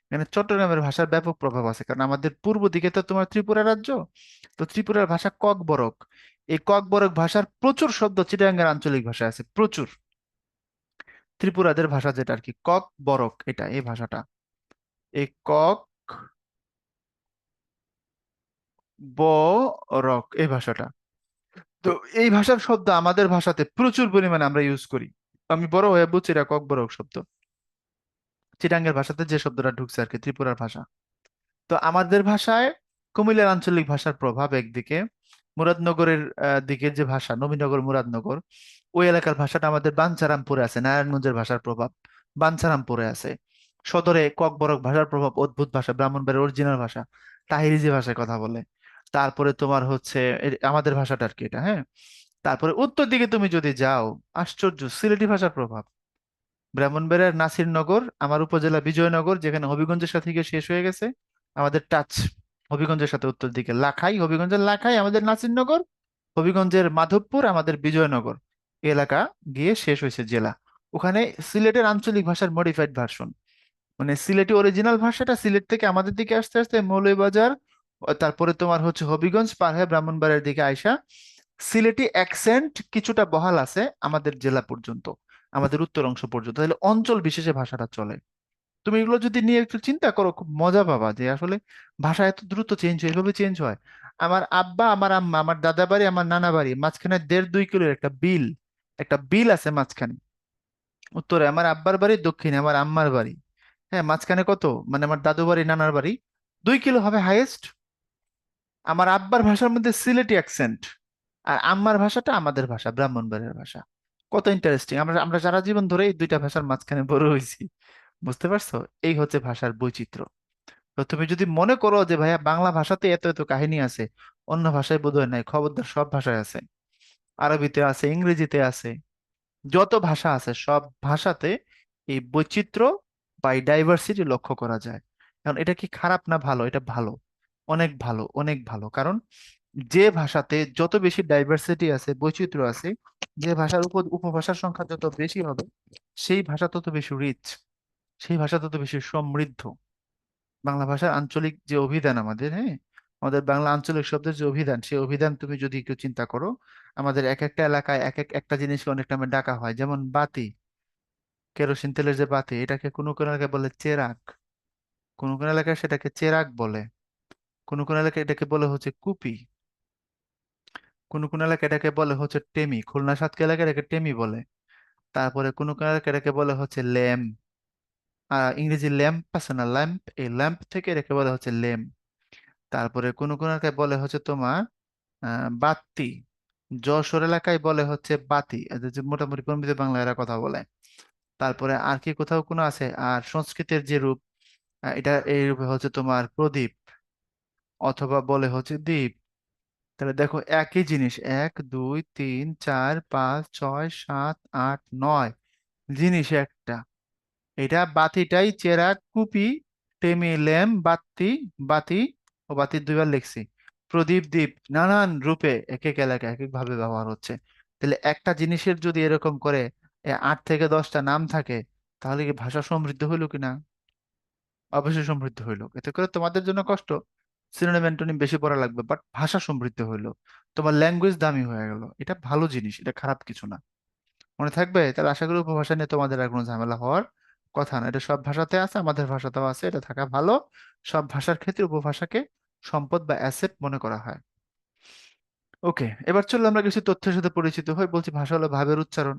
এখানে চট্টগ্রামের ভাষার ব্যাপক প্রভাব আছে, কারণ আমাদের পূর্ব দিকে তো তোমার ত্রিপুরা রাজ্য। তো ত্রিপুরার ভাষা ককবরক। এই ককবরক ভাষার প্রচুর শব্দ চিটাগাঙ্গের আঞ্চলিক ভাষায় আছে, প্রচুর। ত্রিপুরাদের ভাষা যেটা আর কি, ককবরক, এটা এই ভাষাটা, এই কক বরক এই ভাষাটা। তো এই ভাষার শব্দ আমাদের ভাষাতে প্রচুর পরিমাণে আমরা ইউজ করি। আমি বড় হয়ে বুঝছি এটা ককবরক শব্দ। চিটাঙ্গের ভাষাতে যে শব্দটা ঢুকছে আর কি, ত্রিপুরার ভাষা। তো আমাদের ভাষায় কুমিল্লার আঞ্চলিক ভাষার প্রভাব একদিকে, মুরাদনগরের দিকের যে ভাষা, নবীনগর, মুরাদনগর, ওই এলাকার ভাষাটা আমাদের বাঞ্ছারামপুরে আছে, নারায়ণগঞ্জের ভাষার প্রভাব বাঞ্ছারামপুরে আছে। সদরে ককবরক ভাষার প্রভাব, অদ্ভুত ভাষা, ব্রাহ্মণবাড়িয়ার অরিজিনাল ভাষা, তাহিরি যে ভাষায় কথা বলে। তারপরে তোমার হচ্ছে আমাদের ভাষাটা আর কি এটা, হ্যাঁ। তারপরে উত্তর দিকে তুমি যদি যাও, আশ্চর্য সিলেটি ভাষার প্রভাব। ব্রাহ্মণবাড়িয়ার নাসিরনগর, আমার উপজেলা বিজয়নগর, যেখানে হবিগঞ্জের সাথে গিয়ে শেষ হয়ে গেছে আমাদের টাচ, হবিগঞ্জের সাথে উত্তর দিকে লাখাই, হবিগঞ্জের লাখাই আমাদের নাসিরনগর, হবিগঞ্জের মাধবপুর আমাদের বিজয়নগর, এই এলাকা গিয়ে শেষ হয়েছে জেলা। ওখানে সিলেটের আঞ্চলিক ভাষার মডিফাইড ভার্সন, মানে সিলেটি অরিজিনাল ভাষাটা সিলেট থেকে আমাদের দিকে আস্তে আস্তে মৌলভীবাজার, তারপরে তোমার হচ্ছে হবিগঞ্জ পার হয়ে ব্রাহ্মণবাড়িয়ার দিকে আইসা সিলেটি অ্যাকসেন্ট কিছুটা বহাল আছে আমাদের জেলা পর্যন্ত, আমাদের উত্তর অংশ পর্যন্ত। তাহলে অঞ্চল বিশেষে ভাষাটা চলে। তুমি এগুলো যদি নিয়ে একটু চিন্তা করো, খুব মজা পাবা যে আসলে ভাষা এত দ্রুত চেঞ্জ হয়, এভাবে চেঞ্জ হয়। আমার আব্বা, আমার আম্মা, আমার দাদা বাড়ি, আমার নানা বাড়ি, মাঝখানে 1.5-2 কিলোর একটা বিল আছে মাঝখানে। উত্তরে আমার আব্বার বাড়ি, দক্ষিণে আমার আম্মার বাড়ি। হ্যাঁ, মাঝখানে কত, মানে আমার দাদু বাড়ি, নানার বাড়ি, 2 কিলো হবে হাইয়েস্ট। আমার আব্বার ভাষার মধ্যে সিলেটি অ্যাকসেন্ট, আর আম্মার ভাষাটা আমাদের ভাষা, ব্রাহ্মণবাড়িয়ার ভাষা। কত ইন্টারেস্টিং, আমরা আমরা সারা জীবন ধরে এই দুইটা ভাষার মাঝখানে বড় হয়েছি। বুঝতে পারছো? এই হচ্ছে ভাষার বৈচিত্র্য। তো তুমি যদি মনে করো যে ভাইয়া বাংলা ভাষাতে এত এত কাহিনী আছে, অন্য ভাষায় বোধহয় নাই, খবরদার, সব ভাষায় আছে। আরবিতে আছে, ইংরেজিতে আছে, যত ভাষা আছে সব ভাষাতে এই বৈচিত্র্য বা এই ডাইভার্সিটি লক্ষ্য করা যায়। এখন এটা কি খারাপ না ভালো? এটা ভালো, অনেক ভালো, অনেক ভালো। কারণ যে ভাষাতে যত বেশি ডাইভার্সিটি আছে, বৈচিত্র্য আছে, যে ভাষার উপভাষার সংখ্যা যত বেশি হবে, সেই ভাষা তত বেশি রিচ, সেই ভাষা তত বেশি সমৃদ্ধ। বাংলা ভাষার আঞ্চলিক যে অভিধান আমাদের, হ্যাঁ, আমাদের বাংলা আঞ্চলিক শব্দের যে অভিধান, সেই অভিধান তুমি যদি একটু চিন্তা করো, আমাদের এক একটা এলাকায় একটা জিনিসকে অনেক নামে ডাকা হয়, যেমন বাতি, কেরোসিন তেলের যে বাতি, এটাকে কোনো কোনো এলাকায় বলে চেরাগ, কোনো কোনো এলাকায় সেটাকে চেরাগ বলে, কোনো কোনো এলাকায় এটাকে বলে হচ্ছে কুপি, কোনো কোনো এলাকায় এটাকে বলে হচ্ছে টেমি, খুলনা সাতক্ষীরা এলাকায় এটাকে টেমি বলে। তারপরে কোনো কোনো এটাকে বলে হচ্ছে ল্যাম্প। ইংরেজি ল্যাম্প আছে না, ল্যাম্প, এই ল্যাম্প থেকে এটাকে বলে হচ্ছে ল্যাম্প। তারপরে কোনো কোনো এলাকায় বলে হচ্ছে তোমার বাতি। যশোর এলাকায় বলে হচ্ছে বাতি, এদের যে মোটামুটি প্রমিত বাংলা এরা কথা বলে। তারপরে আর কি কোথাও কোনো আছে? আর সংস্কৃতের যে রূপ, এটা এই রূপে হচ্ছে তোমার প্রদীপ, অথবা বলে হচ্ছে দ্বীপ। তাহলে দেখো একই জিনিস, 1 2 3 4 5 6 7 8 9 জিনিস একটা। এটা বাতিটাই চেরাগ কুপি টেমি ল্যাম্প বাতি, বাতি ও বাতি দুইবার লিখছি, প্রদীপ দ্বীপ নানান রূপে এক এক এলাকায় এক এক ভাবে ব্যবহার হচ্ছে। তাহলে একটা জিনিসের যদি এরকম করে 8 থেকে 10টা নাম থাকে, তাহলে কি ভাষা সমৃদ্ধ হইলো কিনা? অবশ্যই সমৃদ্ধ হইলো। এতে করে তোমাদের জন্য কষ্ট, সিনোনিম অ্যান্টোনিম বেশি পড়া লাগবে, বাট ভাষা সমৃদ্ধ হইলো, তোমার ল্যাঙ্গুয়েজ দামি হয়ে গেল। এটা ভালো জিনিস, এটা খারাপ কিছু না। মনে থাকবে? তাহলে আশা করি উপভাষা নিয়ে তোমাদের আর কোনো ঝামেলা হওয়ার কথা না। এটা সব ভাষাতে আছে, আমাদের ভাষাতেও আছে, এটা থাকা ভালো। সব ভাষার ক্ষেত্রে উপভাষাকে সম্পদ বা অ্যাসেট মনে করা হয়। ওকে, এবার চলো আমরা কিছু তথ্যের সাথে পরিচিত হই। বলছি ভাষা হলো ভাবের উচ্চারণ।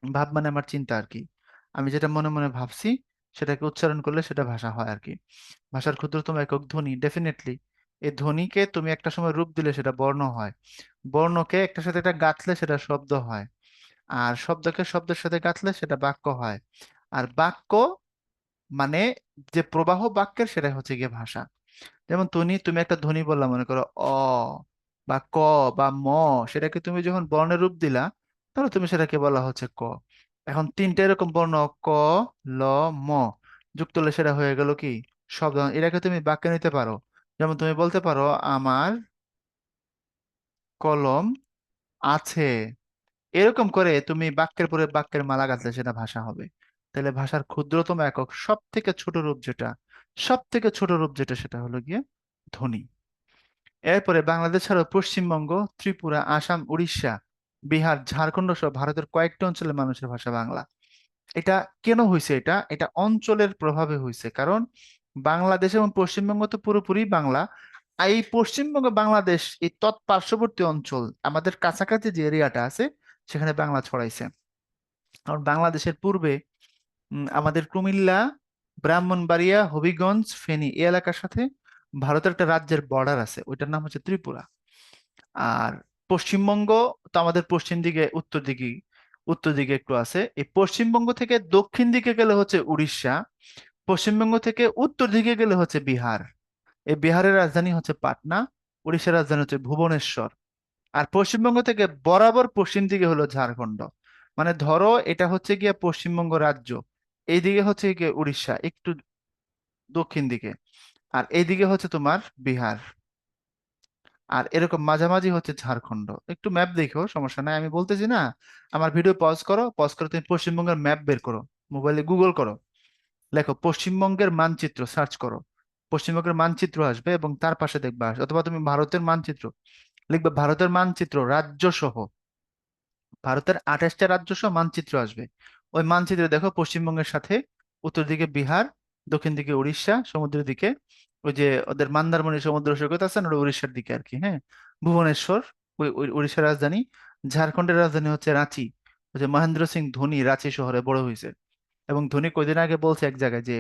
ভাব মানে আমার চিন্তা আর কি। আমি যেটা মনে মনে ভাবছি সেটাকে উচ্চারণ করলে সেটা ভাষা হয় আর কি। ভাষার ক্ষুদ্রতম একক ধ্বনি, ডেফিনেটলি। এই ধ্বনিকে তুমি একটা সময় রূপ দিলে সেটা বর্ণ হয়। বর্ণকে একটা সাথে একটা গাঁথলে সেটা শব্দ হয়। আর শব্দকে শব্দের সাথে গাঁথলে সেটা বাক্য হয়। আর বাক্য মানে যে প্রবাহ বাক্যের, সেটাই হচ্ছে গিয়ে ভাষা। যেমন তুমি একটা ধ্বনি বললা, মনে করো অ বা ক বা ম, সেটাকে তুমি যখন বর্ণের রূপ দিলা, তাহলে তুমি সেটাকে বলা হচ্ছে ক। এখন তিনটা এরকম বর্ণ ক, ল, ম যুক্ত হলে সেটা হয়ে গেল কি? শব্দ। এটাকে তুমি বাক্যে নিতে পারো। যেমন তুমি বলতে পারো আমার কলম আছে। এরকম করে তুমি বাক্যের পরে বাক্যের মালা গাঁথলে সেটা ভাষা হবে। তাহলে ভাষার ক্ষুদ্রতম একক, সব থেকে ছোট রূপ যেটা, সব থেকে ছোট রূপ যেটা, সেটা হলো গিয়ে ধ্বনি। এরপরে বাংলাদেশ ছাড়াও পশ্চিমবঙ্গ, ত্রিপুরা, আসাম, উড়িষ্যা, বিহার, ঝাড়খণ্ড সহ ভারতের কয়েকটি অঞ্চলের মানুষের ভাষা বাংলা। এটা কেন হয়েছে? এটা এটা অঞ্চলের প্রভাবে হয়েছে। কারণ বাংলাদেশ এবং পশ্চিমবঙ্গ তো পুরোপুরি বাংলা। আর এই পশ্চিমবঙ্গ বাংলাদেশ, এই তৎপার্শ্ববর্তী অঞ্চল, আমাদের কাছাকাছি যে এরিয়াটা আছে, সেখানে বাংলা ছড়াইছে। কারণ বাংলাদেশের পূর্বে আমাদের কুমিল্লা, ব্রাহ্মণবাড়িয়া, হবিগঞ্জ, ফেনী এই এলাকার সাথে ভারতের একটা রাজ্যের বর্ডার আছে, ওইটার নাম হচ্ছে ত্রিপুরা। আর পশ্চিমবঙ্গ তো আমাদের পশ্চিম দিকে, উত্তর দিকে, উত্তর দিকে একটু আছে। এই পশ্চিমবঙ্গ থেকে দক্ষিণ দিকে গেলে হচ্ছে উড়িষ্যা। পশ্চিমবঙ্গ থেকে উত্তর দিকে গেলে হচ্ছে বিহার। এই বিহারের রাজধানী হচ্ছে পাটনা। উড়িষ্যার রাজধানী হচ্ছে ভুবনেশ্বর। আর পশ্চিমবঙ্গ থেকে বরাবর পশ্চিম দিকে হলো ঝাড়খণ্ড। মানে ধরো এটা হচ্ছে গিয়ে পশ্চিমবঙ্গ রাজ্য, এইদিকে হচ্ছে গিয়ে উড়িষ্যা একটু দক্ষিণ দিকে, আর এইদিকে হচ্ছে তোমার বিহার, আর এরকম মাঝামাঝি হচ্ছে ঝাড়খণ্ড। একটু ম্যাপ দেখো, সমস্যা নাই, আমি বলতেছি না। আমার ভিডিও পজ করো, পজ করে তুমি পশ্চিমবঙ্গের ম্যাপ বের করো, মোবাইলে গুগল করো, লেখো পশ্চিমবঙ্গের মানচিত্র, সার্চ করো, পশ্চিমবঙ্গের মানচিত্র আসবে এবং তার পাশে দেখবা আসবে। অথবা তুমি ভারতের মানচিত্র লিখবে, ভারতের মানচিত্র রাজ্য সহ, ভারতের 28টা রাজ্য সহ মানচিত্র আসবে। ওই মানচিত্রে দেখো পশ্চিমবঙ্গের সাথে উত্তর দিকে বিহার, দক্ষিণ দিকে উড়িষ্যা সমুদ্রের দিকে, ওই যে ওদের মন্দারমণি সমুদ্র সৈকত আছে না, ওটা উড়িষ্যার দিকে আর কি, হ্যাঁ। ভুবনেশ্বর, ওই ওই উড়িষ্যার রাজধানী। ঝাড়খণ্ডের রাজধানী হচ্ছে রাঁচি। ওই যে মহেন্দ্র সিং ধোনি রাঁচি শহরে বড় হয়েছে। এবং ধোনি কয়দিন আগে বলছে এক জায়গায় যে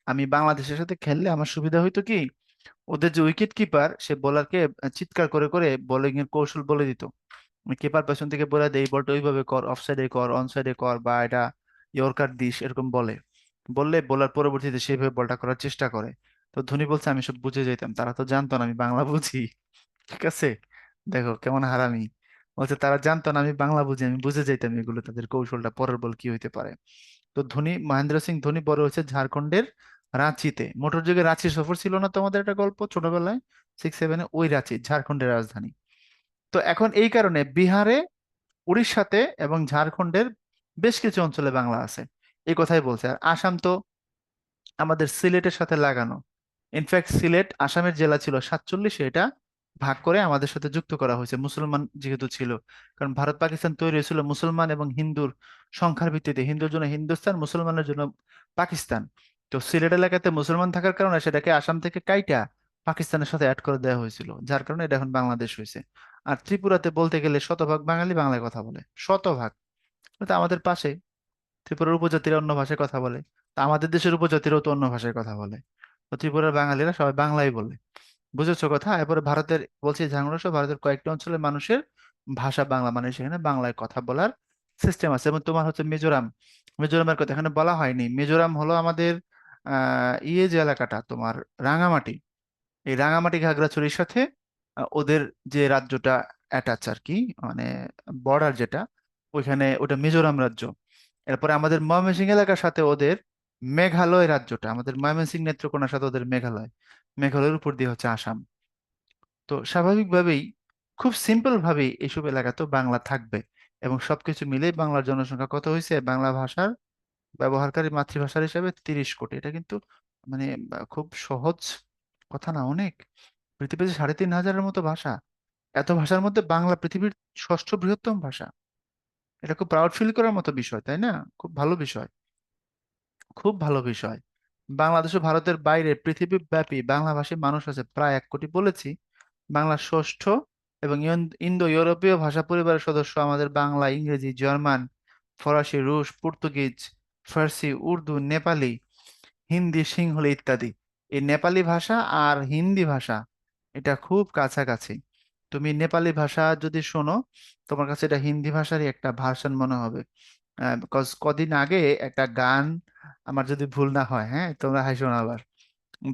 আমি বাংলাদেশের সাথে খেললে আমার সুবিধা হইতো কি, ওদের যে উইকেট কিপার সে বোলারকে চিৎকার করে করে বোলিং এর কৌশল বলে দিত। কিপার পেছন থেকে বলে দেয় এই বলটা ওইভাবে কর, অফ সাইডে কর, অন সাইডে কর, বা এটা ইয়র্কার দিস, এরকম বলে। বললে বোলার পরবর্তীতে সেইভাবে বলটা করার চেষ্টা করে। তো ধোনি বলছে আমি সব বুঝে যেতাম, তারা তো জানতো না আমি বাংলা বুঝি। ঠিক আছে, দেখো কেমন হারামি। বলছে তারা জানতো না আমি বাংলা বুঝি, আমি বুঝে যেতাম এগুলো, তাদের কৌশলটা, পরের বল কি হইতে পারে। তো ধোনি, মহেন্দ্র সিং ধোনি বড় হয়েছে ঝাড়খণ্ডের রাঁচিতে। মোটর যুগে রাঁচি সফর ছিল না তোমাদের একটা গল্প ছোটবেলায়, 6 7-এ? ওই রাঁচি ঝাড়খণ্ডের রাজধানী। তো এখন এই কারণে বিহারে, উড়িষ্যাতে এবং ঝাড়খণ্ডের বেশ কিছু অঞ্চলে বাংলা আছে, এই কথাই বলছে। আর আসাম তো আমাদের সিলেটের সাথে লাগানো। ইনফ্যাক্ট সিলেট আসামের জেলা ছিল 47, এটা ভাগ করে আমাদের সাথে যুক্ত করা হয়েছে মুসলমান যেহেতু ছিল। কারণ ভারত পাকিস্তান তৈরি হয়েছিল মুসলমান এবং হিন্দুর সংখ্যার ভিত্তিতে, হিন্দুর জন্য হিন্দুস্তান, মুসলমানের জন্য পাকিস্তান। তো সিলেট এলাকাতে মুসলমান থাকার কারণে সেটাকে আসাম থেকে কাইটা পাকিস্তানের সাথে অ্যাড করে দেওয়া হয়েছিল, যার কারণে এটা এখন বাংলাদেশ হয়েছে। আর ত্রিপুরাতে বলতে গেলে শতভাগ বাঙালি বাংলায় কথা বলে, শতভাগ। তো আমাদের পাশে ত্রিপুরার উপজাতিরা অন্য ভাষায় কথা বলে, তা আমাদের দেশের উপজাতিরাও তো অন্য ভাষায় কথা বলে। তো ত্রিপুরার বাঙালিরা সবাই বাংলাই বলে। বুঝেছো কথা? এরপরে ভারতের বলছি, ঝাড়খণ্ড সহ ভারতের কয়েকটা অঞ্চলের মানুষের ভাষা বাংলা, মানে সেখানে বাংলায় কথা বলার সিস্টেম আছে। এবং তোমার হচ্ছে মিজোরাম, মিজোরামের কথা এখানে বলা হয়নি। মিজোরাম হলো আমাদের যে এলাকাটা তোমার রাঙামাটি, এই রাঙামাটি খাগড়াছড়ির সাথে ওদের যে রাজ্যটা অ্যাটাচ আর কি, মানে বর্ডার যেটা, ওইখানে ওটা মিজোরাম রাজ্য। এরপরে আমাদের ময়মনসিংহ এলাকার সাথে ওদের মেঘালয় রাজ্যটা, আমাদের ময়মনসিংহ নেত্রকোনার সাথে ওদের মেঘালয়, মেঘালয়ের উপর দিয়ে হচ্ছে আসাম। তো স্বাভাবিকভাবেই খুব সিম্পল ভাবেই এইসব এলাকাতেও বাংলা থাকবে। এবং সবকিছু মিলেই বাংলার জনসংখ্যা কত হয়েছে, বাংলা ভাষার ব্যবহারকারী মাতৃভাষার হিসাবে 30 কোটি। এটা কিন্তু মানে খুব সহজ কথা না, অনেক। পৃথিবীতে 3,500-এর মতো ভাষা, এত ভাষার মধ্যে বাংলা পৃথিবীর ষষ্ঠ বৃহত্তম ভাষা। এটা খুব প্রাউড ফিল করার মতো বিষয়, তাই না? খুব ভালো বিষয়, খুব ভালো বিষয়। বাংলাদেশ ও ভারতের বাইরে পৃথিবীব্যাপী বাংলাভাষী মানুষ আছে প্রায় 1 কোটি বলেছি। বাংলা ষষ্ঠ, এবং ইন্দো ইউরোপীয় ভাষা পরিবারের সদস্য আমাদের বাংলা, ইংরেজি, জার্মান, ফরাসি, রুশ, পর্তুগিজ, ফার্সি, উর্দু, নেপালি, হিন্দি, সিংহলি ইত্যাদি। এই নেপালি ভাষা আর হিন্দি ভাষা এটা খুব কাছাকাছি। তুমি নেপালি ভাষা যদি শোনো, তোমার কাছে এটা হিন্দি ভাষারই একটা ভার্সন মনে হবে। বিকজ কদিন আগে একটা গান, আমার যদি ভুল না হয়, হ্যাঁ তোমরা হাসো না আবার,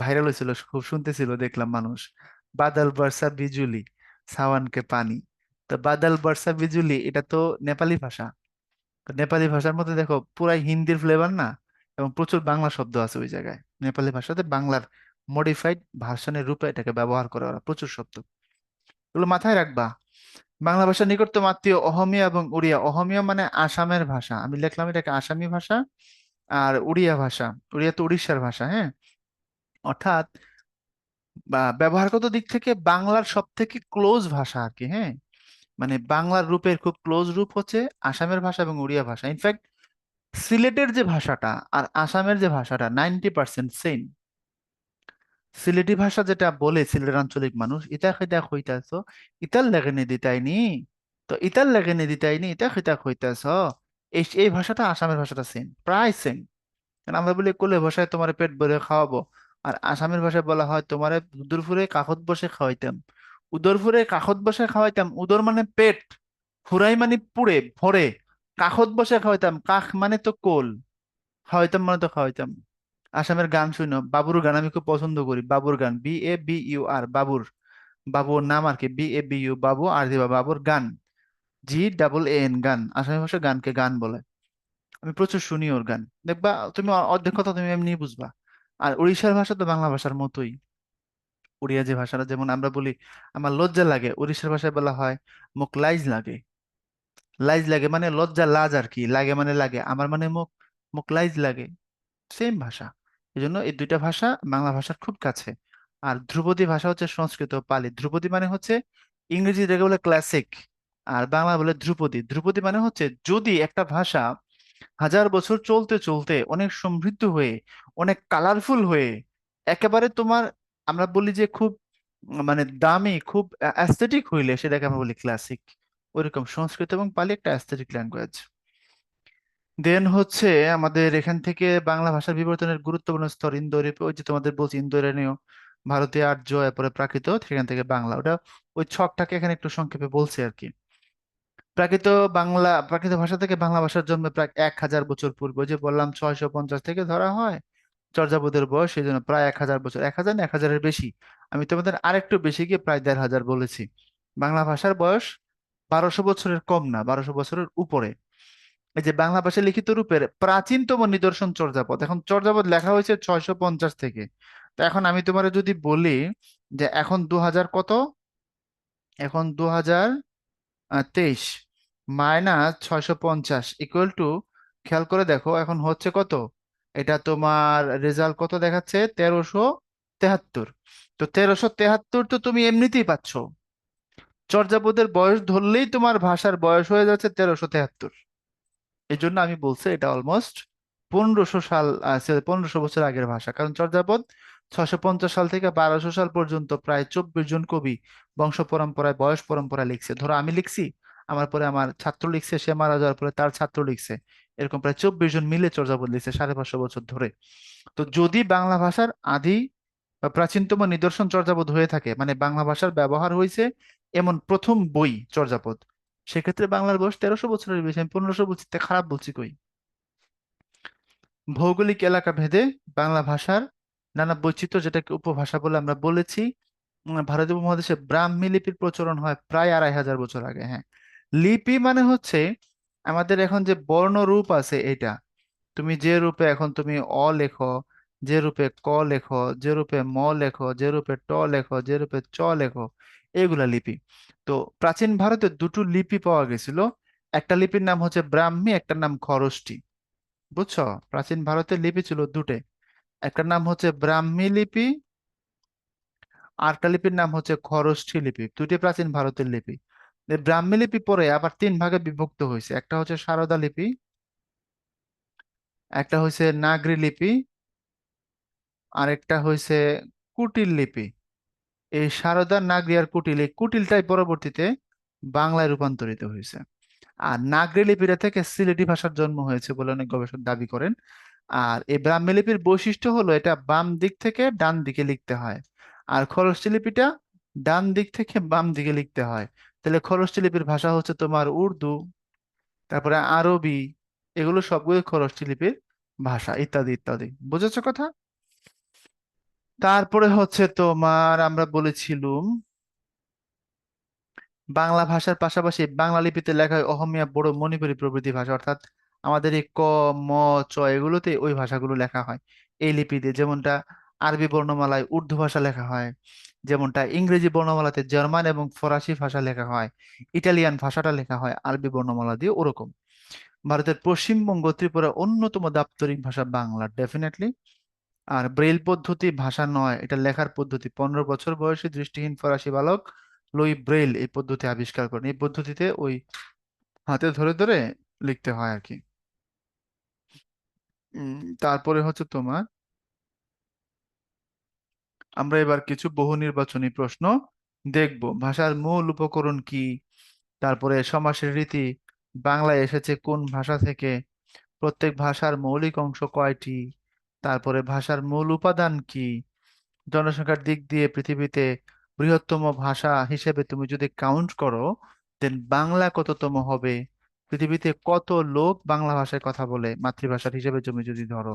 ভাইরাল হয়েছিল, খুব শুনতেছিল দেখলাম মানুষ। বাদল বর্ষা বিজুলি, সাওয়ানকে পানি। তো বাদল বর্ষা বিজুলি এটা তো নেপালি ভাষা। তো নেপালি ভাষার মধ্যে দেখো পুরাই হিন্দির ফ্লেভার না, এবং প্রচুর বাংলা শব্দ আছে ওই জায়গায়। নেপালি ভাষাতে বাংলার মডিফাইড ভার্সনের রূপে এটাকে ব্যবহার করে ওরা, প্রচুর শব্দ। এগুলো মাথায় রাখবা। বাংলা ভাষার নিকটতম আত্মীয় অহমিয়া এবং উড়িয়া। অহমিয়া মানে আসামের ভাষা, আমি লিখলাম এটাকে আসামি ভাষা। আর উড়িয়া ভাষা, উড়িয়া তো উড়িষ্যার ভাষা, হ্যাঁ। অর্থাৎ ব্যবহারগত দিক থেকে বাংলার সব থেকে ক্লোজ ভাষা আর কি, হ্যাঁ। মানে বাংলার রূপের খুব ক্লোজ রূপ হচ্ছে আসামের ভাষা এবং উড়িয়া ভাষা। ইনফ্যাক্ট সিলেটের যে ভাষাটা আর আসামের যে ভাষাটা 90% সেম। সিলেটি ভাষা যেটা বলে সিলেটের আঞ্চলিক মানুষ, ইতা খেতা কইতাছ, ইতার লেগেনে দিতাইনি, তো ইতার লেগেনে দিতাইনি, ইতা খেতা কইতাছ। এই ভাষাটা আসামের ভাষাটা সেম, প্রায় সেম। কারণ আমরা বলি কোলে ভাষায় তোমার পেট ভরে খাওয়াবো, আর আসামের ভাষায় বলা হয় তোমার উদর ফুরে কাকত বসে খাওয়াইতাম। উদর ফুরে কাকত বসে খাওয়াইতাম, উদর মানে পেট, ফুরাই মানে পুড়ে ভরে, কাকত বসে খাওয়াইতাম, কাক মানে তো কোল, খাওয়াইতাম মানে তো খাওয়াইতাম। আসামের গান শুনো, বাবুর গান আমি খুব পছন্দ করি। বাবুর গান, BABUR, বাবুর, বাবুর নাম আর কি, BABU, বাবু আর দিবা বাবুর গান, GAAN, গান। আসামি ভাষায় গানকে গান বলে। আমি প্রচুর শুনি ওর গান, দেখবা তুমি অর্ধেক কথা তুমি এমনি বুঝবা। আর উড়িষ্যার ভাষা তো বাংলা ভাষার মতোই। উড়িয়া যে ভাষাটা যেমন আমরা বলি আমার লজ্জা লাগে, উড়িষ্যার ভাষায় বলা হয় মুখ লাইজ লাগে। লাইজ লাগে মানে লজ্জা, লাজ আর কি, লাগে মানে লাগে, আমার মানে মুখ, মুখ লাইজ লাগে। সেম ভাষা। এই জন্য এই দুইটা ভাষা বাংলা ভাষার খুব কাছে। আর ধ্রুপদী ভাষা হচ্ছে সংস্কৃত ও পালি। ধ্রুপদী মানে হচ্ছে ইংরেজি যেটাকে বলে ক্লাসিক, আর বাংলা বলে ধ্রুপদী। ধ্রুপদী মানে হচ্ছে যদি একটা ভাষা 1000 বছর চলতে চলতে অনেক সমৃদ্ধ হয়ে, অনেক কালারফুল হয়ে, একেবারে তোমার, আমরা বলি যে খুব মানে দামি, খুব অ্যাস্থেটিক হইলে সেটাকে আমরা বলি ক্লাসিক। ওইরকম সংস্কৃত এবং পালি একটা অ্যাস্থেটিক ল্যাঙ্গুয়েজ। দেন হচ্ছে আমাদের এখান থেকে বাংলা ভাষার বিবর্তনের গুরুত্বপূর্ণ স্তর ইন্দো ইউরোপীয়, ওই যে তোমাদের বলছি ইন্দো ইউরোপীয়, ভারতীয় আর্য, এরপরে প্রাকৃত, সেখান থেকে বাংলা। ওটা ওই ছকটাকে এখানে একটু সংক্ষেপে বলছি আর কি। প্রাকৃত প্রাকৃত ভাষা থেকে বাংলা ভাষার জন্ম প্রায় 1000 বছর পূর্বে। ওই যে বললাম 650 থেকে ধরা হয় চর্যাপদের বয়স, সেই জন্য প্রায় 1000 বছর, 1000 না 1000-এর বেশি। আমি তোমাদের আরেকটু বেশি গিয়ে প্রায় 1500 বলেছি। বাংলা ভাষার বয়স 1200 বছরের কম না, 1200 বছরের উপরে। এই যে বাংলা ভাষায় লিখিত রূপের প্রাচীনতম নিদর্শন চর্যাপদ। এখন চর্যাপদ লেখা হয়েছে 650 থেকে। তো এখন আমি তোমার যদি বলি যে এখন 2000 কত, এখন 2023 মাইনাস 650 ইকুয়াল টু, খেয়াল করে দেখো এখন হচ্ছে কত। এটা তোমার রেজাল্ট কত দেখাচ্ছে, 1373। তো 1373 তো তুমি এমনিতেই পাচ্ছ, চর্যাপদের বয়স ধরলেই তোমার ভাষার বয়স হয়ে যাচ্ছে 1373। এই জন্য আমি বলছি এটা অলমোস্ট 1500 সাল, 1500 বছর আগের ভাষা। কারণ চর্যাপদ 650 সাল থেকে 1200 সাল পর্যন্ত প্রায় 24 জন কবি বংশ পরম্পরায়, বয়স পরম্পরায় লিখছে। ধরো আমি লিখছি, আমার পরে আমার ছাত্র লিখছে, সে মারা যাওয়ার পরে তার ছাত্র লিখছে, এরকম প্রায় 24 জন মিলে চর্যাপদ লিখছে 550 বছর ধরে। তো যদি বাংলা ভাষার আদি বা প্রাচীনতম নিদর্শন চর্যাপদ হয়ে থাকে, মানে বাংলা ভাষার ব্যবহার হয়েছে এমন প্রথম বই চর্যাপদ, সেক্ষেত্রে বাংলার বয়স 1300 বছরের বেশি। আমি 1500 বলছি, তা খারাপ বলছি কই? ভৌগোলিক এলাকা ভেদে বাংলা ভাষার নানা বৈচিত্র্য, যেটাকে উপভাষা বলে আমরা বলেছি। ভারতীয় উপমহাদেশে ব্রাহ্মী লিপির প্রচলন হয় প্রায় 2500 বছর আগে। হ্যাঁ, লিপি মানে হচ্ছে আমাদের এখন যে বর্ণ রূপ আছে এটা, তুমি যে রূপে এখন তুমি অ লেখো, যে রূপে ক লেখো, যে রূপে ম লেখো, যে রূপে ট লেখো, যে রূপে চ লেখো, এগুলা লিপি। তো প্রাচীন ভারতে দুটো লিপি পাওয়া গেছিল। একটা লিপির নাম হচ্ছে ব্রাহ্মী, একটার নাম খরষ্টি। বুঝছো? প্রাচীন ভারতের লিপি ছিল দুটে, একটা নাম হচ্ছে ব্রাহ্মী লিপি, আর একটা লিপির নাম হচ্ছে খরষ্ঠী লিপি। দুটি প্রাচীন ভারতের লিপি। এই ব্রাহ্মী লিপি পরে আবার তিন ভাগে বিভক্ত হয়েছে, একটা হচ্ছে সারদা লিপি, একটা হচ্ছে নাগরি লিপি, আর একটা হয়েছে কুটিল লিপি। এই সারদা, নাগরি আর কুটিল, এই কুটিলটাই পরবর্তীতে বাংলায় রূপান্তরিত হয়েছে। আর নাগরি লিপিটা থেকে সিলেটি ভাষার জন্ম হয়েছে বলে অনেক গবেষক দাবি করেন। আর এই ব্রাহ্মী লিপির বৈশিষ্ট্য হলো এটা বাম দিক থেকে ডান দিকে লিখতে হয়, আর খরস্থি লিপিটা ডান দিক থেকে বাম দিকে লিখতে হয়। তাহলে খরস্থি লিপির ভাষা হচ্ছে তোমার উর্দু, তারপরে আরবি, এগুলো সবগুলো খরস্থি লিপির ভাষা, ইত্যাদি ইত্যাদি। বুঝেছো কথা? তারপরে হচ্ছে তোমার আমরা বলেছিলাম বাংলা ভাষার পাশাপাশি বাংলা লিপিতে লেখা হয় অহমিয়া, বড়, মণিপুরী প্রভৃতি ভাষা, অর্থাৎ আমাদের এই ক, ম, চ এগুলোতে ওই ভাষাগুলো লেখা হয় এই লিপি দিয়ে। যেমনটা আরবি বর্ণমালায় উর্দু ভাষা লেখা হয়, যেমনটা ইংরেজি বর্ণমালাতে জার্মান এবং ফরাসি ভাষা লেখা হয়, ইটালিয়ান ভাষাটা লেখা হয় আরবি বর্ণমালা দিয়ে, ওরকম। ভারতের পশ্চিমবঙ্গ, ত্রিপুরা অন্যতম দাপ্তরিক ভাষা বাংলা, ডেফিনেটলি। আর ব্রেইল পদ্ধতি ভাষা নয়, এটা লেখার পদ্ধতি। 15 বছর বয়সী দৃষ্টিহীন ফরাসি বালক লুই ব্রেইল এই পদ্ধতি আবিষ্কার করেন। এই পদ্ধতিতে ওই হাতে ধরে ধরে লিখতে হয় আর কি। তারপরে হচ্ছে তোমার, আমরা এবার কিছু বহু নির্বাচনী প্রশ্ন দেখব। ভাষার মূল উপকরণ কি? তারপরে সমাসের রীতি, বাংলায় এসেছে কোন ভাষা থেকে? প্রত্যেক ভাষার মৌলিক অংশ কয়টি? তারপরে ভাষার মূল উপাদান কি? জনসংখ্যার দিক দিয়ে পৃথিবীতে বৃহত্তম ভাষা হিসেবে তুমি যদি কাউন্ট করো, দেন বাংলা কততম হবে? পৃথিবীতে কত লোক বাংলা ভাষায় কথা বলে মাতৃভাষার হিসেবে তুমি যদি ধরো?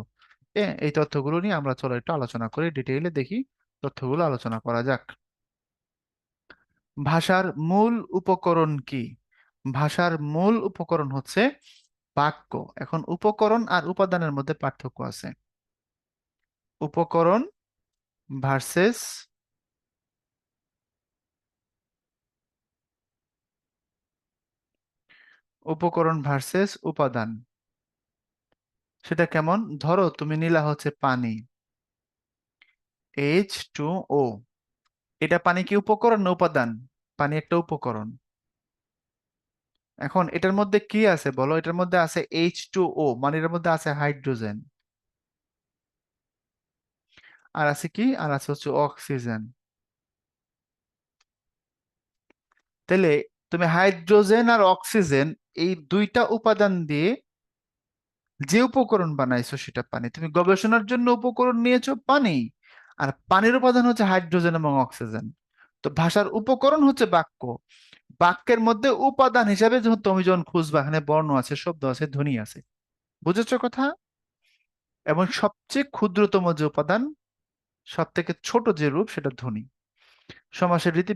এই তথ্যগুলো নিয়ে আমরা চলো একটু আলোচনা করি, ডিটেইলে দেখি, তথ্যগুলো আলোচনা করা যাক। ভাষার মূল উপকরণ কি? ভাষার মূল উপকরণ হচ্ছে বাক্য। এখন উপকরণ আর উপাদানের মধ্যে পার্থক্য আছে। উপকরণ ভার্সেস উপাদান, সেটা কেমন? ধরো তুমি নিলা হচ্ছে পানি, H2O। এটা পানি কি উপকরণ না উপাদান? পানি একটা উপকরণ। এখন এটার মধ্যে কি আছে বলো? এটার মধ্যে আছে H2O, মানে এটার মধ্যে আছে হাইড্রোজেন, আর আছে কি, আর আছে হচ্ছে অক্সিজেন। তাহলে তুমি হাইড্রোজেন আর অক্সিজেন, এই দুইটা উপাদান দিয়ে যে উপকরণ বানাইছো সেটা পানি। তুমি গবেষণার জন্য উপকরণ নিয়েছো পানি, আর পানির উপাদান হচ্ছে হাইড্রোজেন এবং অক্সিজেন। তো ভাষার উপকরণ হচ্ছে বাক্য। বাক্যের মধ্যে উপাদান হিসাবে যখন তুমি যখন খুঁজবা, এখানে বর্ণ আছে, শব্দ আছে, ধ্বনি আছে। বুঝেছো কথা? এবং সবচেয়ে ক্ষুদ্রতম যে উপাদান, সব থেকে ছোট যে রূপ, সেটা ধ্বনি। সমাসের রীতি,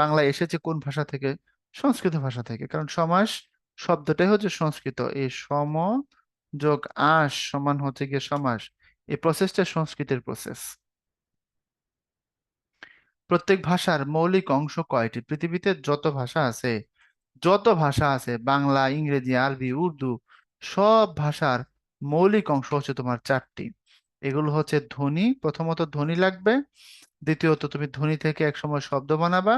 বাংলা এসেছে কোন ভাষা থেকে? সংস্কৃত ভাষা থেকে, কারণ সমাস শব্দটাই হচ্ছে সংস্কৃত। এই সম যোগ আস সমান হচ্ছে গিয়ে সমাস, এই প্রসেসটা সংস্কৃতের প্রসেস। প্রত্যেক ভাষার মৌলিক অংশ কয়টি? পৃথিবীতে যত ভাষা আছে বাংলা, ইংরেজি, আরবি, উর্দু, সব ভাষার মৌলিক অংশ হচ্ছে তোমার চারটি। এগুলো হচ্ছে ধ্বনি, প্রথমত ধ্বনি লাগবে। দ্বিতীয়ত তুমি ধ্বনি থেকে এক সময় শব্দ বানাবা,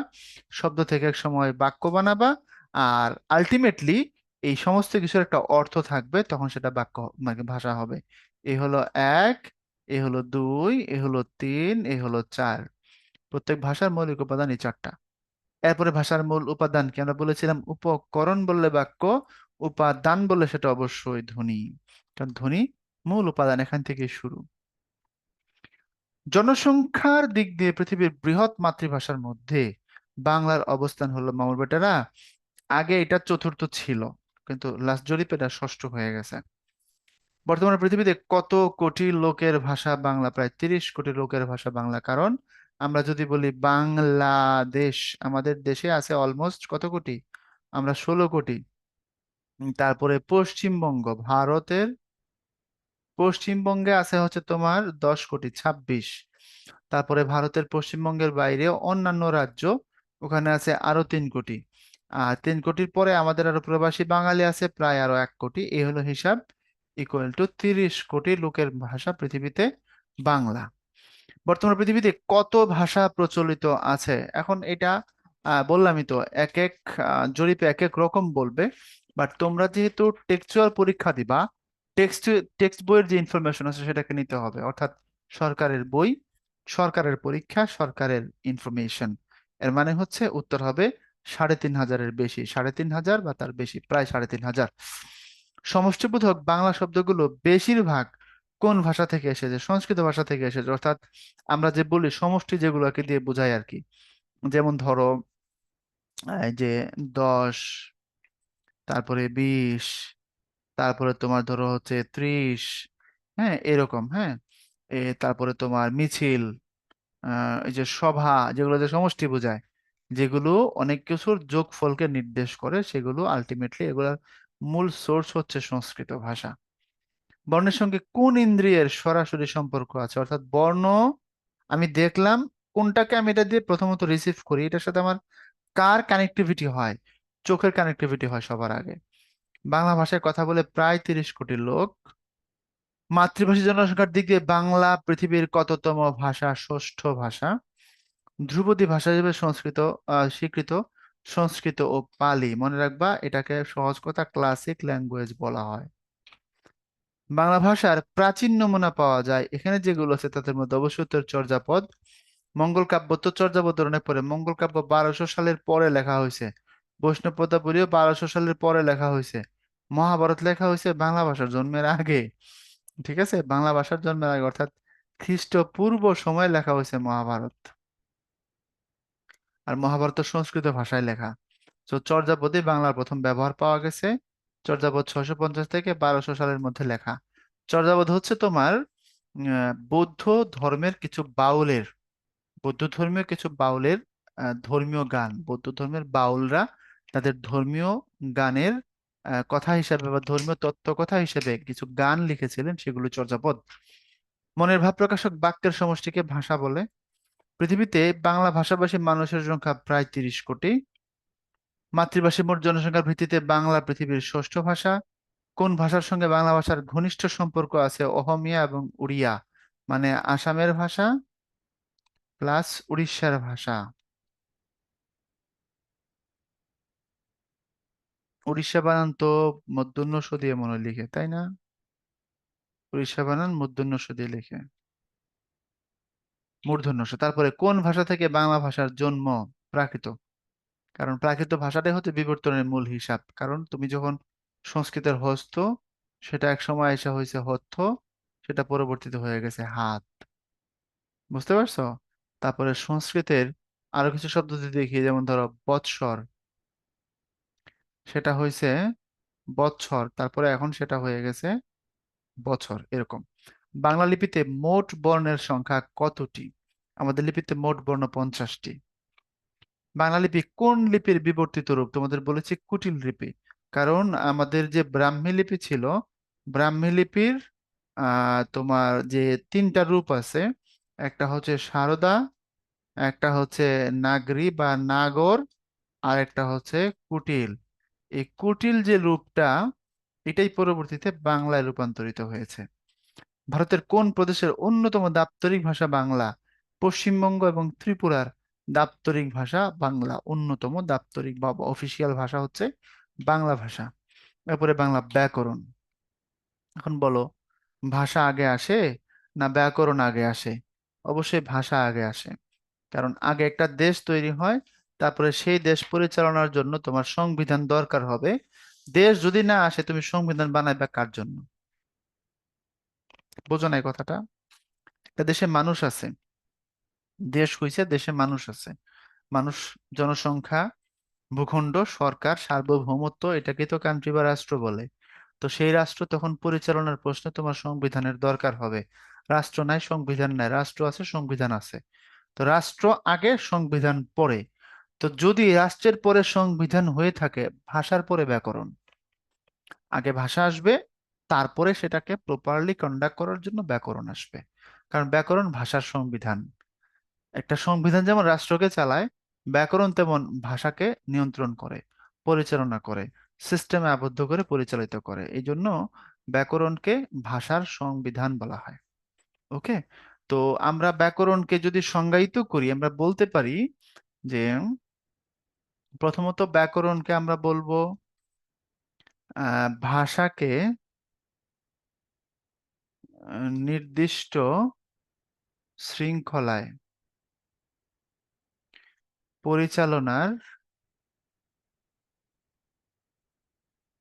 শব্দ থেকে এক সময় বাক্য বানাবা, আর আলটিমেটলি এই সমস্ত কিছুর একটা অর্থ থাকবে, তখন সেটা বাক্য মানে ভাষা হবে। এই হলো এক, এ হলো দুই, এ হলো তিন, এ হলো চার। প্রত্যেক ভাষার মৌলিক উপাদান এই চারটা। এরপরে ভাষার মূল উপাদান কি আমরা বলেছিলাম, উপকরণ বললে বাক্য, উপাদান বললে সেটা অবশ্যই ধ্বনি। কারণ ধ্বনি মূল উপাদান, এখান থেকে শুরু। জনসংখ্যার দিক দিয়ে পৃথিবীর বৃহৎ মাতৃভাষার মধ্যে বাংলার অবস্থান হলো মামুর বেটারা, আগে এটা চতুর্থ ছিল, কিন্তু লাস্ট জরিপ এটা ষষ্ঠ হয়ে গেছে। বর্তমানে পৃথিবীতে কত কোটি লোকের ভাষা বাংলা? প্রায় 30 কোটি লোকের ভাষা বাংলা। কারণ আমরা যদি বলি বাংলাদেশ, আমাদের দেশে আছে অলমোস্ট কত কোটি? আমরা 16 কোটি। তারপরে পশ্চিমবঙ্গ, ভারতের পশ্চিমবঙ্গে আছে হচ্ছে তোমার 10 কোটি, 26। তারপরে ভারতের পশ্চিমবঙ্গের বাইরে অন্যান্য রাজ্য, ওখানে আছে আরো 3 কোটি। আর 3 কোটির পরে আমাদের আরো প্রবাসী বাঙালি আছে প্রায় আরো 1 কোটি। এই হলো হিসাব, ইকুয়াল টু 30 কোটি লোকের ভাষা পৃথিবীতে বাংলা। বর্তমান পৃথিবীতে কত ভাষা প্রচলিত আছে? এখন এটা বললামই তো, এক এক জরিপে এক এক রকম বলবে। বাট তোমরা যেহেতু টেক্সচুয়াল পরীক্ষা দিবা, টেক্সট টেক্সট বইয়ের যে ইনফরমেশন আছে সেটাকে নিতে হবে, অর্থাৎ সরকারের বই, সরকারের পরীক্ষা, সরকারের ইনফরমেশন। এর মানে হচ্ছে উত্তর হবে 3,500-এর বেশি, 3,500 বা তার বেশি, প্রায় 3,500। সমষ্টিবোধক বাংলা শব্দগুলো বেশিরভাগ কোন ভাষা থেকে এসেছে? সংস্কৃত ভাষা থেকে এসেছে। অর্থাৎ আমরা যে বলি সমষ্টি, যেগুলোকে দিয়ে বোঝাই আর কি। যেমন ধরো এই যে 10, তারপরে 20, তারপরে তোমার ধরো হচ্ছে 30, হ্যাঁ এরকম, হ্যাঁ। তারপরে তোমার মিছিল, এই যে সভা, যেগুলো যে সমষ্টি বোঝায়, যেগুলো অনেক কিছুর যোগফলকে নির্দেশ করে, সেগুলো আলটিমেটলি এগুলোর মূল সোর্স হচ্ছে সংস্কৃত ভাষা। বর্ণের সঙ্গে কোন ইন্দ্রিয়ের সরাসরি সম্পর্ক আছে? অর্থাৎ বর্ণ আমি দেখলাম, কোনটাকে আমি এটা দিয়ে প্রথমত রিসিভ করি, এটার সাথে আমার কার কানেক্টিভিটি হয়? চোখের কানেক্টিভিটি হয় সবার আগে। বাংলা ভাষায় কথা বলে প্রায় 30 কোটি লোক। মাতৃভাষী জনসংখ্যার দিক দিয়ে বাংলা পৃথিবীর কততম ভাষা? ষষ্ঠ ভাষা। ধ্রুপদী ভাষা হিসেবে সংস্কৃত স্বীকৃত সংস্কৃত ও পালি, মনে রাখবা এটাকে সহজ কথা ক্লাসিক ল্যাঙ্গুয়েজ বলা হয়। বাংলা ভাষার প্রাচীন নমুনা পাওয়া যায় এখানে যেগুলো আছে তাদের মধ্যে অবশ্যই উত্তর চর্যাপদ। মঙ্গল কাব্য তো চর্যাপদের অনেক পরে, মঙ্গল কাব্য 1200 সালের পরে লেখা হয়েছে। বৈষ্ণব পদাবলীও 1200 সালের পরে লেখা হয়েছে। মহাভারত লেখা হয়েছে বাংলা ভাষার জন্মের আগে। ঠিক আছে, বাংলা ভাষার জন্মের আগে, অর্থাৎ খ্রিস্টপূর্ব সময়ে লেখা হয়েছে মহাভারত। আর মহাভারত সংস্কৃত ভাষায় লেখা। তো চর্যাপদে বাংলার প্রথম ব্যবহার পাওয়া গেছে। চর্যাপদ 650 থেকে 1200 সালের মধ্যে লেখা। চর্যাপদ হচ্ছে তোমার বৌদ্ধ ধর্মের কিছু বাউলের, বৌদ্ধ ধর্মীয় কিছু বাউলের ধর্মীয় গান, বৌদ্ধ ধর্মের বাউলরা তাদের ধর্মীয় গানের কথা হিসাবে বা ধর্মীয় তত্ত্ব কথা হিসেবে কিছু গান লিখেছিলেন, সেগুলো চর্যাপদ। মনের ভাব প্রকাশক বাক্যের সমষ্টিকে ভাষা বলে। পৃথিবীতে বাংলা ভাষাভাষী মানুষের সংখ্যা প্রায় 30 কোটি। মাতৃভাষী মোট জনসংখ্যার ভিত্তিতে বাংলা পৃথিবীর ষষ্ঠ ভাষা। কোন ভাষার সঙ্গে বাংলা ভাষার ঘনিষ্ঠ সম্পর্ক আছে? অহমিয়া এবং উড়িয়া, মানে আসামের ভাষা প্লাস উড়িষ্যার ভাষা। উড়িষ্যা বানান তো মূর্ধন্য ষ দিয়ে মনে হয় লিখে, তাই না? উড়িষ্যা বানান মূর্ধন্য ষ দিয়ে লিখে, মূর্ধন্য ষ। তারপরে কোন ভাষা থেকে বাংলা ভাষার জন্ম? প্রাকৃত। কারণ প্রাকৃত ভাষাটাই হচ্ছে বিবর্তনের মূল হিসাব। কারণ তুমি যখন সংস্কৃতের হস্ত, সেটা এক সময় এসে হয়েছে হত্থ, সেটা পরবর্তীতে হয়ে গেছে হাত। বুঝতে পারছো? তারপরে সংস্কৃতের আরো কিছু শব্দ যদি দেখি, যেমন ধরো বৎসর, সেটা হয়েছে বৎসর, তারপরে এখন সেটা হয়ে গেছে বছর, এরকম। বাংলা লিপিতে মোট বর্ণের সংখ্যা কতটি? আমাদের লিপিতে মোট বর্ণ 50টি। বাংলা লিপি কোন লিপির বিবর্তিত রূপ? তোমাদের বলেছি কুটিল লিপি। কারণ আমাদের যে ব্রাহ্মী লিপি ছিল, ব্রাহ্মী লিপির তোমার যে 3টা রূপ আছে, একটা হচ্ছে সারদা, একটা হচ্ছে নাগরি বা নাগর, আর একটা হচ্ছে কুটিল। এই কুটিল যে রূপটা, এটাই পরবর্তীতে বাংলায় রূপান্তরিত হয়েছে। ভারতের কোন প্রদেশের অন্যতম দাপ্তরিক ভাষা বাংলা? পশ্চিমবঙ্গ এবং ত্রিপুরার দাপ্তরিক ভাষা বাংলা, অন্যতম দাপ্তরিক বা অফিসিয়াল ভাষা হচ্ছে বাংলা ভাষা। এরপরে বাংলা ব্যাকরণ। এখন বলো, ভাষা আগে আসে না ব্যাকরণ আগে আসে? অবশ্যই ভাষা আগে আসে। কারণ আগে একটা দেশ তৈরি হয়, তারপরে সেই দেশ পরিচালনার জন্য তোমার সংবিধান দরকার হবে। দেশ যদি না আসে, তুমি সংবিধান বানাইবা কার জন্য? বোঝো নাই কথাটা? একটা দেশে মানুষ আছে, দেশ হইছে, দেশে মানুষ আছে, মানুষ, জনসংখ্যা, ভূখণ্ড, সরকার, সার্বভৌমত্ব, এটাকে তো কান্ট্রি বা রাষ্ট্র বলে। তো সেই রাষ্ট্র তখন পরিচালনার প্রশ্নে তোমার সংবিধানের দরকার হবে। রাষ্ট্র নাই, সংবিধান নাই, রাষ্ট্র আছে, সংবিধান আছে। তো রাষ্ট্র আগে, সংবিধান পরে। তো যদি রাষ্ট্রের পরে সংবিধান হয়ে থাকে, ভাষার পরে ব্যাকরণ। আগে ভাষা আসবে, তারপরে সেটাকে প্রপারলি কন্ডাক্ট করার জন্য ব্যাকরণ আসবে। কারণ ব্যাকরণ ভাষার সংবিধান। একটা সংবিধান যেমন রাষ্ট্রকে চালায়, ব্যাকরণ তেমন ভাষাকে নিয়ন্ত্রণ করে, পরিচালনা করে, সিস্টেমে আবদ্ধ করে পরিচালিত করে। এই জন্য ব্যাকরণকে ভাষার সংবিধান বলা হয়। ওকে। তো আমরা ব্যাকরণকে যদি সংজ্ঞায়িত করি, আমরা বলতে পারি যে প্রথমত ব্যাকরণকে আমরা বলবো ভাষাকে নির্দিষ্ট শৃঙ্খলায় পরিচালনার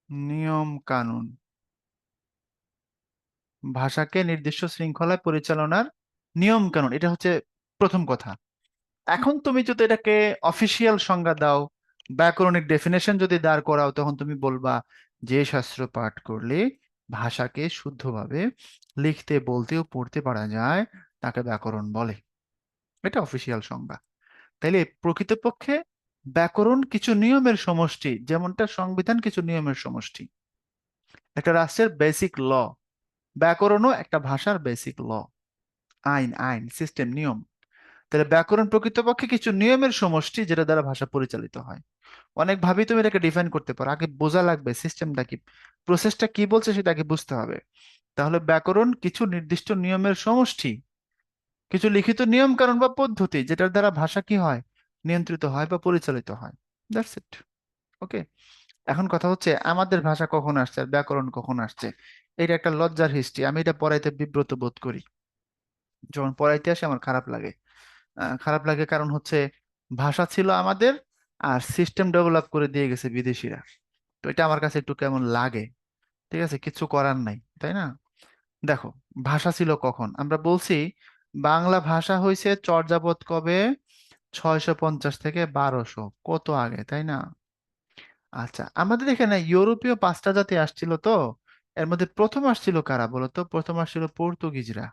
নিয়ম কানুন। ভাষাকে নির্দিষ্ট শৃঙ্খলায় পরিচালনার নিয়ম কানুন, এটা হচ্ছে প্রথম কথা। এখন তুমি যদি এটাকে অফিসিয়াল সংজ্ঞা দাও, ব্যাকরণিক ডেফিনেশন যদি দাঁড় করাও, তখন তুমি বলবা যে শাস্ত্র পাঠ করলে ভাষাকে শুদ্ধভাবে লিখতে, বলতে ও পড়তে পারা যায়, তাকে ব্যাকরণ বলে। এটা অফিসিয়াল সংজ্ঞা। তাইলে প্রকৃতপক্ষে ব্যাকরণ কিছু নিয়মের সমষ্টি, যেমনটা সংবিধান কিছু নিয়মের সমষ্টি, একটা রাষ্ট্রের বেসিক ল। ব্যাকরণও একটা ভাষার বেসিক ল, আইন, আইন, সিস্টেম, নিয়ম। তাহলে ব্যাকরণ প্রকৃতপক্ষে কিছু নিয়মের সমষ্টি, যেটা দ্বারা ভাষা পরিচালিত হয়। অনেকভাবেই তুমি এটাকে ডিফাইন করতে পারো, আগে বোঝা লাগবে সিস্টেমটা কি, প্রসেসটা কি বলছে সেটা আগে বুঝতে হবে। তাহলে ব্যাকরণ কিছু নির্দিষ্ট নিয়মের সমষ্টি, কিছু লিখিত নিয়ম কানুন বা পদ্ধতি, যেটার দ্বারা ভাষা কি হয়, নিয়ন্ত্রিত হয় বা পরিচালিত হয়। That's it. ওকে। এখন কথা হচ্ছে আমাদের ভাষা কখন আসছে আর ব্যাকরণ কখন আসছে। এটা একটা লজ্জার হিস্ট্রি, আমি এটা পড়াইতে বিব্রত বোধ করি। যখন পড়াইতে আসে আমার খারাপ লাগে। খারাপ লাগে কারণ হচ্ছে ভাষা ছিল আমাদের, আর সিস্টেম ডেভেলপ করে দিয়ে গেছে বিদেশিরা। তো এটা আমার কাছে একটু কেমন লাগে। ঠিক আছে, কিছু করার নাই, তাই না? দেখো, ভাষা ছিল কখন, আমরা বলছি বাংলা ভাষা হয়েছে চর্যাপদ কবে, 650 থেকে 1200, কত আগে, তাই না? আচ্ছা, আমাদের এখানে ইউরোপীয় 5টা জাতি আসছিল তো, এর মধ্যে প্রথম আসছিল কারা বলো তো? প্রথম আসছিল পর্তুগিজরা,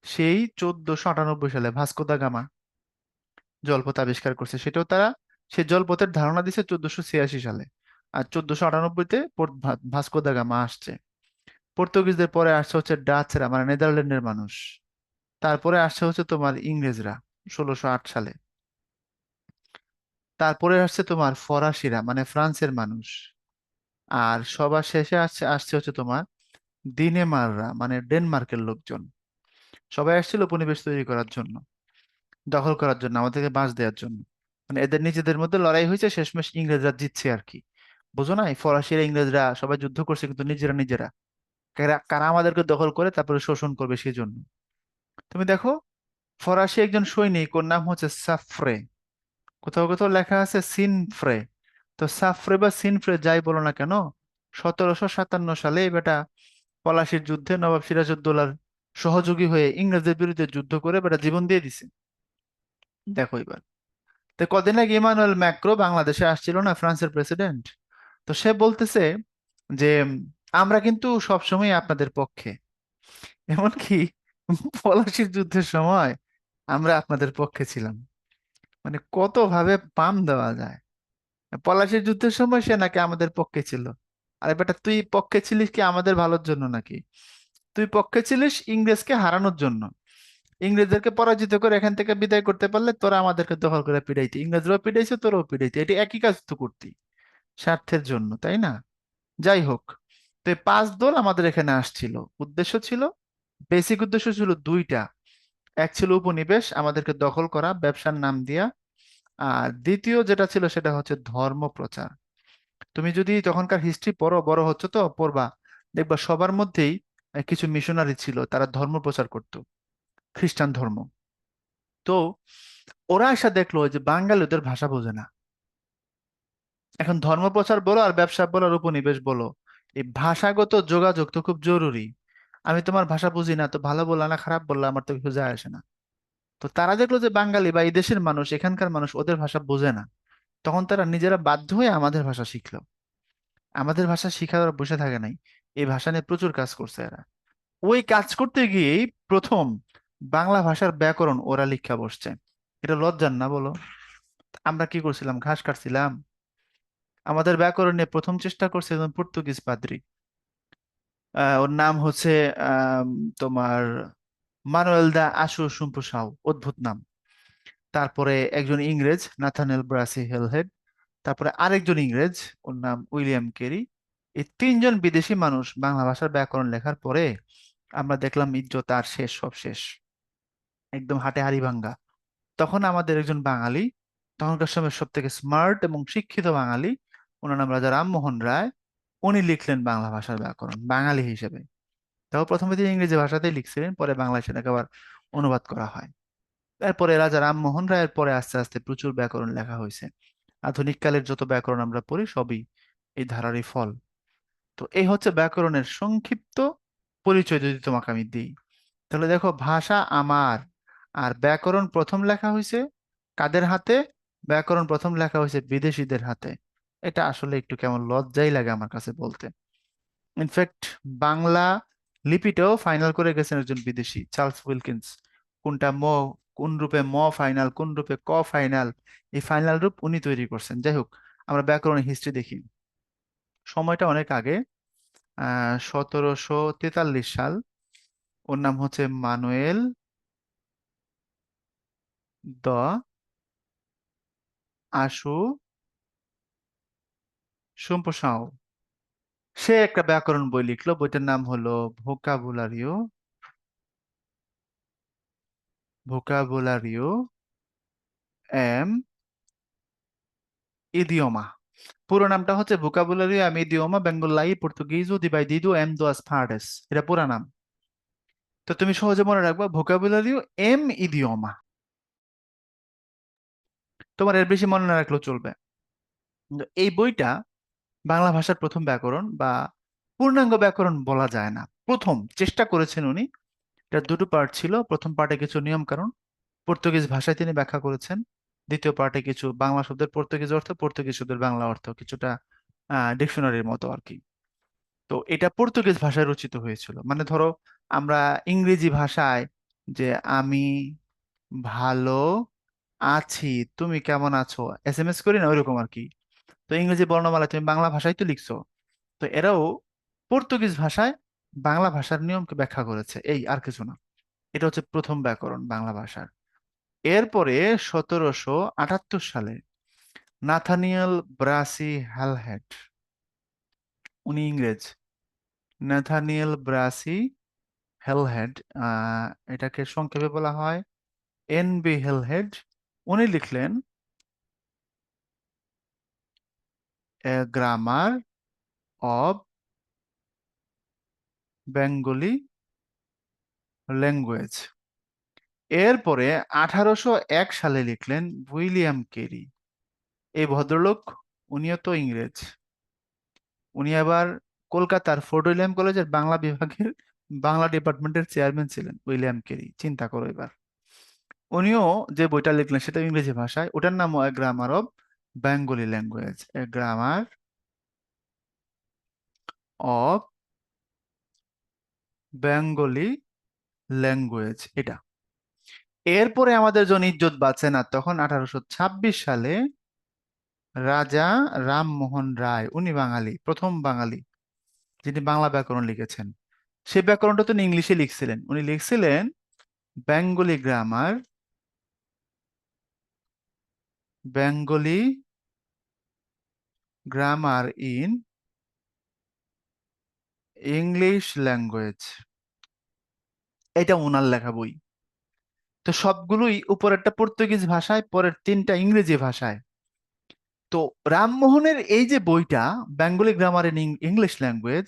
সেই 1498 সালে ভাস্কো দা গামা জলপথ আবিষ্কার করছে। সেটাও তারা, সে জলপথের ধারণা দিছে 1486 সালে। আর 1498-তে ভাস্কো দা গামা আসছে। পর্তুগিজদের পরে আসছে হচ্ছে ডাচরা, মানে নেদারল্যান্ডের মানুষ। তারপরে আসছে হচ্ছে তোমার ইংরেজরা 1608 সালে। তারপরে আসছে তোমার ফরাসিরা, মানে ফ্রান্সের মানুষ। আর সবার শেষে আসছে আসছে হচ্ছে তোমার দিনেমাররা, মানে ডেনমার্কের লোকজন। সবাই আসছিল উপনিবেশ তৈরি করার জন্য, দখল করার জন্য, আমাদেরকে বাঁশ দেওয়ার জন্য। মানে এদের নিজেদের মধ্যে লড়াই হয়েছে, শেষমেশ ইংরেজরা জিতছে আর কি। বুঝো না, এই ফরাসিরা ইংরেজরা সবাই যুদ্ধ করছে, কিন্তু নিজেরা নিজেরা, কারা কারা আমাদেরকে দখল করে তারপরে শোষণ করবে সেই জন্য। তুমি দেখো, ফরাসি একজন সৈনিক, ওর নাম হচ্ছে সাফ্রে, কোথাও কোথাও লেখা আছে সিনফ্রে। তো সাফ্রে বা সিনফ্রে যাই বলো না কেন, 1757 সালে এই বেটা পলাশির যুদ্ধে নবাব সিরাজউদ্দৌলার সহযোগী হয়ে ইংরেজদের বিরুদ্ধে যুদ্ধ করে বেটা জীবন দিয়ে দিছে। দেখো এবার। তো কদিন আগে ইমানুয়েল ম্যাক্রো বাংলাদেশে আসছিল না, ফ্রান্সের প্রেসিডেন্ট। তো সে বলতেছে যে আমরা কিন্তু সবসময় আপনাদের পক্ষে, এমনকি পলাশির যুদ্ধের সময় আমরা আপনাদের পক্ষে ছিলাম। মানে কত ভাবে পাম দেওয়া যায়। পলাশির যুদ্ধের সময় সে নাকি আমাদের পক্ষে ছিল। আরে বেটা, তুই পক্ষে ছিলিস কি আমাদের ভালোর জন্য নাকি? তুই পক্ষে ছিলিস ইংরেজকে হারানোর জন্য। ইংরেজদেরকে পরাজিত করে এখান থেকে বিদায় করতে পারলে তোরা আমাদেরকে দখল করে পিড়াইতি, ইংরেজরাও পিড়াইছে, তোরাও পিড়াইতি, এটি একই কাজ তো করতি, স্বার্থের জন্য, তাই না? যাই হোক, তো এই 5 দল আমাদের এখানে আসছিল। উদ্দেশ্য ছিল, বেসিক উদ্দেশ্য ছিল দুইটা। এক ছিল উপনিবেশ, আমাদেরকে দখল করা ব্যবসার নাম দিয়া। আর দ্বিতীয় যেটা ছিল সেটা হচ্ছে ধর্ম প্রচার। তুমি যদি তখনকার হিস্ট্রি পড়ো, বড় হচ্ছে তো পড়বা, দেখবা সবার মধ্যেই কিছু মিশনারি ছিল, তারা ধর্ম প্রচার করত, খ্রিস্টান ধর্ম। তো ওরা এসে দেখলো যে বাঙালি ওদের ভাষা বোঝে না। এখন ধর্মপ্রচার বলো আর ব্যবসা বলো আর উপনিবেশ বলো, এই ভাষাগত যোগাযোগ তো খুব জরুরি। আমি তোমার ভাষা বুঝি না, তো ভালো বললা না খারাপ বললা আমার তো কিছু যায় আসে না। তো তারা দেখলো যে বাঙালি বা এই দেশের মানুষ, এখানকার মানুষ ওদের ভাষা বোঝে না। তখন তারা নিজেরা বাধ্য হয়ে আমাদের ভাষা শিখলো। আমাদের ভাষা শিখা ওরা বসে থাকে নাই, এই ভাষা নিয়ে প্রচুর কাজ করছে এরা। ওই কাজ করতে গিয়েই প্রথম বাংলা ভাষার ব্যাকরণ ওরা লিখা বসছে। এটা লজ্জার না বলো? আমরা কি করছিলাম, ঘাস কাটছিলাম? আমাদের ব্যাকরণ নিয়ে প্রথম চেষ্টা করছে একজন পর্তুগিজ পাদ্রী। ওর নাম হচ্ছে আম, তোমার মানুয়েল দা আশু সুম্পুসাও, অদ্ভুত নাম। তারপরে একজন ইংরেজ নাথানেল ব্রাসি হেলহেড। তারপরে আরেকজন ইংরেজ, ওর নাম উইলিয়াম কেরি। এই তিনজন বিদেশি মানুষ বাংলা ভাষার ব্যাকরণ লেখার পরে আমরা দেখলাম ইজ্জত আর শেষ, সব শেষ, একদম হাটে হাড়ি ভাঙ্গা। তখন আমাদের একজন বাঙালি, তখনকার সময় সব থেকে স্মার্ট এবং শিক্ষিত বাঙালি, ওনার নাম রাজা রামমোহন রায়, উনি লিখলেন বাংলা ভাষার ব্যাকরণ বাঙালি হিসেবে। তাও প্রথমে তিনি ইংরেজি ভাষাতেই লিখছিলেন, পরে বাংলায় সেটাকে আবার অনুবাদ করা হয়। এরপরে রাজা রামমোহন রায়ের পরে আস্তে আস্তে প্রচুর ব্যাকরণ লেখা হয়েছে। আধুনিক কালের যত ব্যাকরণ আমরা পড়ি সবই এই ধারারই ফল। তো এই হচ্ছে ব্যাকরণের সংক্ষিপ্ত পরিচয় যদি তোমাকে আমি দিই। তাহলে দেখো, ভাষা আমার, আর ব্যাকরণ প্রথম লেখা হয়েছে কাদের হাতে? ব্যাকরণ প্রথম লেখা হয়েছে বিদেশিদের হাতে। এটা আসলে একটু কেমন লজ্জাই লাগে আমার কাছে বলতে। ইনফ্যাক্ট বাংলা লিপিটাও ফাইনাল করে গেছেন একজন বিদেশি, চার্লস উইলকিন্স। কোনটা ম, কোন রূপে ম ফাইনাল, কোন রূপে ক ফাইনাল, এই ফাইনাল রূপ উনি তৈরি করছেন। যাই হোক, আমরা ব্যাকরণের হিস্ট্রি দেখি। সময়টা অনেক আগে, 1743 সাল। ওর নাম হচ্ছে মানুয়েল দ আশু সুম্পসাও। সে একটা ব্যাকরণ বই লিখলো, বইটার নাম হলো ভোকাবুলারিও, ভোকাবুলারিও এম ইদিওমা। পুরো নামটা হচ্ছে ভোকাবুলারিও এম ইদিওমা বেঙ্গলাই পর্তুগিজো দিবাইদিদো এম দুয়াস পার্টেস, এটা পুরা নাম। তো তুমি সহজে মনে রাখবা ভোকাবুলারিও এম ইদিওমা, তোমার এর বেশি মনে না রাখলেও চলবে। কিন্তু এই বইটা বাংলা ভাষার প্রথম ব্যাকরণ, বা পূর্ণাঙ্গ ব্যাকরণ বলা যায় না, প্রথম চেষ্টা করেছেন উনি। এটা দুটো পার্ট ছিল, প্রথম পার্টে কিছু নিয়ম কানুন পর্তুগিজ ভাষায় তিনি ব্যাখ্যা করেছেন। দ্বিতীয় পার্টে কিছু বাংলা শব্দের পর্তুগিজ অর্থ, পর্তুগিজ শব্দের বাংলা অর্থ, কিছুটা ডিকশনারির মতো আর কি। তো এটা পর্তুগিজ ভাষায় রচিত হয়েছিল। মানে ধরো, আমরা ইংরেজি ভাষায় যে আমি ভালো আছি, তুমি কেমন আছো, এসএমএস করি না, ওইরকম আর কি। তো ইংরেজি বর্ণমালা তুমি বাংলা ভাষায় তো লিখছো। তো এরাও পর্তুগিজ ভাষায় বাংলা ভাষার নিয়মকে ব্যাখ্যা করেছে, এই আর কিছু না। এটা হচ্ছে প্রথম ব্যাকরণ বাংলা ভাষার। এরপরে 1778 সালে নাথানিয়েল ব্রাসি হ্যালহেড, উনি ইংরেজ, নাথানিয়েল ব্রাসি হেলহেড, এটাকে সংক্ষেপে বলা হয় এনবি হেলহেড। উনি লিখলেন a grammar of Bengali language. এরপরে 1801 সালে লিখলেন উইলিয়াম কেরি। এই ভদ্রলোক, উনিও তো ইংরেজ। উনি আবার কলকাতার ফোর্ট উইলিয়াম কলেজের বাংলা বিভাগের বাংলা ডিপার্টমেন্টের চেয়ারম্যান ছিলেন উইলিয়াম কেরি, চিন্তা করো এবার। উনিও যে বইটা লিখলেন সেটা ইংরেজি ভাষায়, ওটার নাম grammar of Bengali language, A grammar of Bengali language এটা। এরপরে আমাদের জন ইজ্জত বাঁচে না, তখন 1826 সালে রাজা রামমোহন রায়, উনি বাঙালি, প্রথম বাঙালি যিনি বাংলা ব্যাকরণ লিখেছেন। সেই ব্যাকরণটা তো উনি ইংলিশে লিখছিলেন। উনি লিখছিলেন Bengali grammar, Bengali grammar in English language, এটা ওনার লেখা বই। তো সবগুলোই উপরেরটা পর্তুগিজ ভাষায়, পরের তিনটা ইংরেজি ভাষায়। তো রামমোহনের এই যে বইটা, Bengali grammar in English language,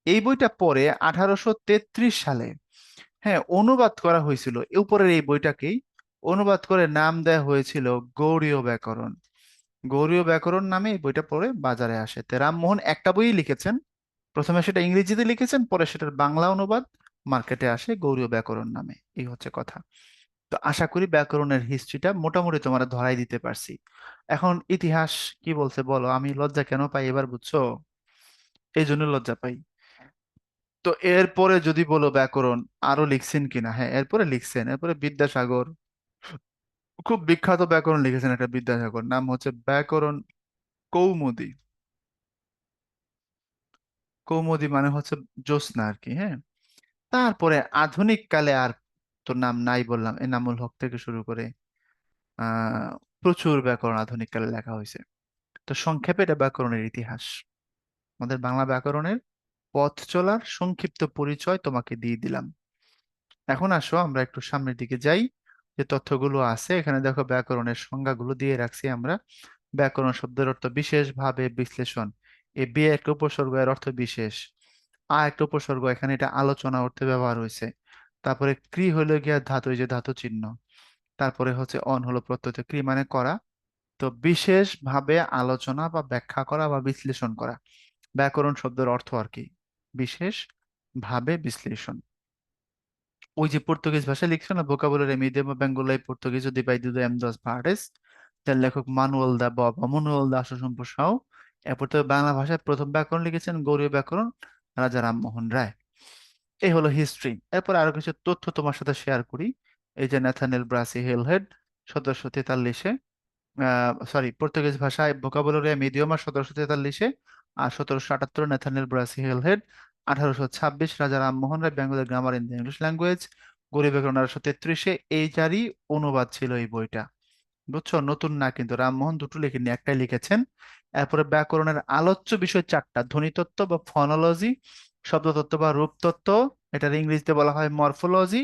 এই বইটা পরে 1833 সালে, হ্যাঁ, অনুবাদ করা হয়েছিল এই উপরের এই বইটাকেই, অনুবাদ করে নাম দেয়া হয়েছিল গৌড়ীয় ব্যাকরণ। গৌড়ীয় ব্যাকরণ নামে এই বইটা পড়ে বাজারে আসে। তো রামমোহন একটা বইই লিখেছেন, প্রথমে সেটা ইংরেজিতে লিখেছেন, পরে সেটার বাংলা অনুবাদ মার্কেটে আসে গৌড়ীয় ব্যাকরণ নামে। এই হচ্ছে কথা। তো আশা করি ব্যাকরণের হিস্ট্রিটা মোটামুটি তোমার ধরাই দিতে পারছি। এখন ইতিহাস কি বলছে বলো, আমি লজ্জা কেন পাই এবার বুঝছো? এই জন্য লজ্জা পাই। তো এরপরে যদি বলো ব্যাকরণ আরো লিখছেন কিনা, হ্যাঁ এরপরে লিখছেন, এরপরে বিদ্যাসাগর খুব বিখ্যাত ব্যাকরণ লিখেছেন একটা, বিদ্যাসাগর, নাম হচ্ছে ব্যাকরণ কৌমুদী। কৌমুদী মানে হচ্ছে জ্যোৎস্না আর কি, হ্যাঁ। তারপরে আধুনিক কালে আর তো নাম নাই বললাম, এনামুল হক থেকে শুরু করে প্রচুর ব্যাকরণ আধুনিক কালে লেখা হয়েছে। তো সংক্ষেপে এটা ব্যাকরণের ইতিহাস, আমাদের বাংলা ব্যাকরণের পথ চলার সংক্ষিপ্ত পরিচয় তোমাকে দিয়ে দিলাম। এখন আসো আমরা একটু সামনের দিকে যাই। যে তথ্যগুলো আছে এখানে দেখো, ব্যাকরণের সংজ্ঞাগুলো দিয়ে রাখছি আমরা। ব্যাকরণ শব্দের অর্থ বিশেষভাবে বিশ্লেষণ। এ বি একটা উপসর্গ, এর অর্থ বিশেষ। একটা উপসর্গ, এখানে এটা আলোচনা অর্থে ব্যবহার হয়েছে। তারপরে ক্রি হলো গিয়া ধাতু, এই যে ধাতু চিহ্ন। তারপরে হচ্ছে অন হলো প্রত্যয়, ক্রি মানে করা। তো বিশেষ ভাবে আলোচনা বা ব্যাখ্যা করা বা বিশ্লেষণ করা, ব্যাকরণ শব্দের অর্থ আর কি, বিশেষ ভাবে বিশ্লেষণ। ওই যে পর্তুগিজ ভাষায় লিখছে না, ভোকাবুলারি মিডিয়াম বেঙ্গলাই পর্তুগিজ ডিভাইডিdo em duas partes, যার লেখক মানুয়েল দা বা মানুয়েল দাস সম্পর্সাও। এরপর তো বাংলা ভাষায় প্রথম ব্যাকরণ লিখেছেন গৌড়ীয় ব্যাকরণ, রাজা রামমোহন রায়। এই হলো হিস্ট্রি। এরপর আরো কিছু তথ্য তোমার সাথে শেয়ার করি। এই যে ন্যাথানিয়েল ব্রাসি হেলহেড 1743-এ, সরি পর্তুগিজ ভাষায় ভোকাবুলারি মিডিয়াম 1743-এ, আর 1778 Nathaniel Brassey Halhed, 1826 Raja Rammohan Roy Bengali grammar in the English language, গরিব ব্যাকরণ 1833-এ। এই যারই অনুবাদ ছিল এই বইটা, বুঝছো? নতুন না কিন্তু, রামমোহন দুটো লিখেননি, একটাই লিখেছেন। এরপরে ব্যাকরণের আলোচ্য বিষয় চারটা: ধ্বনিতত্ত্ব বা ফনোলজি, শব্দতত্ত্ব বা রূপতত্ত্ব, এটার ইংরেজিতে বলা হয় মরফোলজি।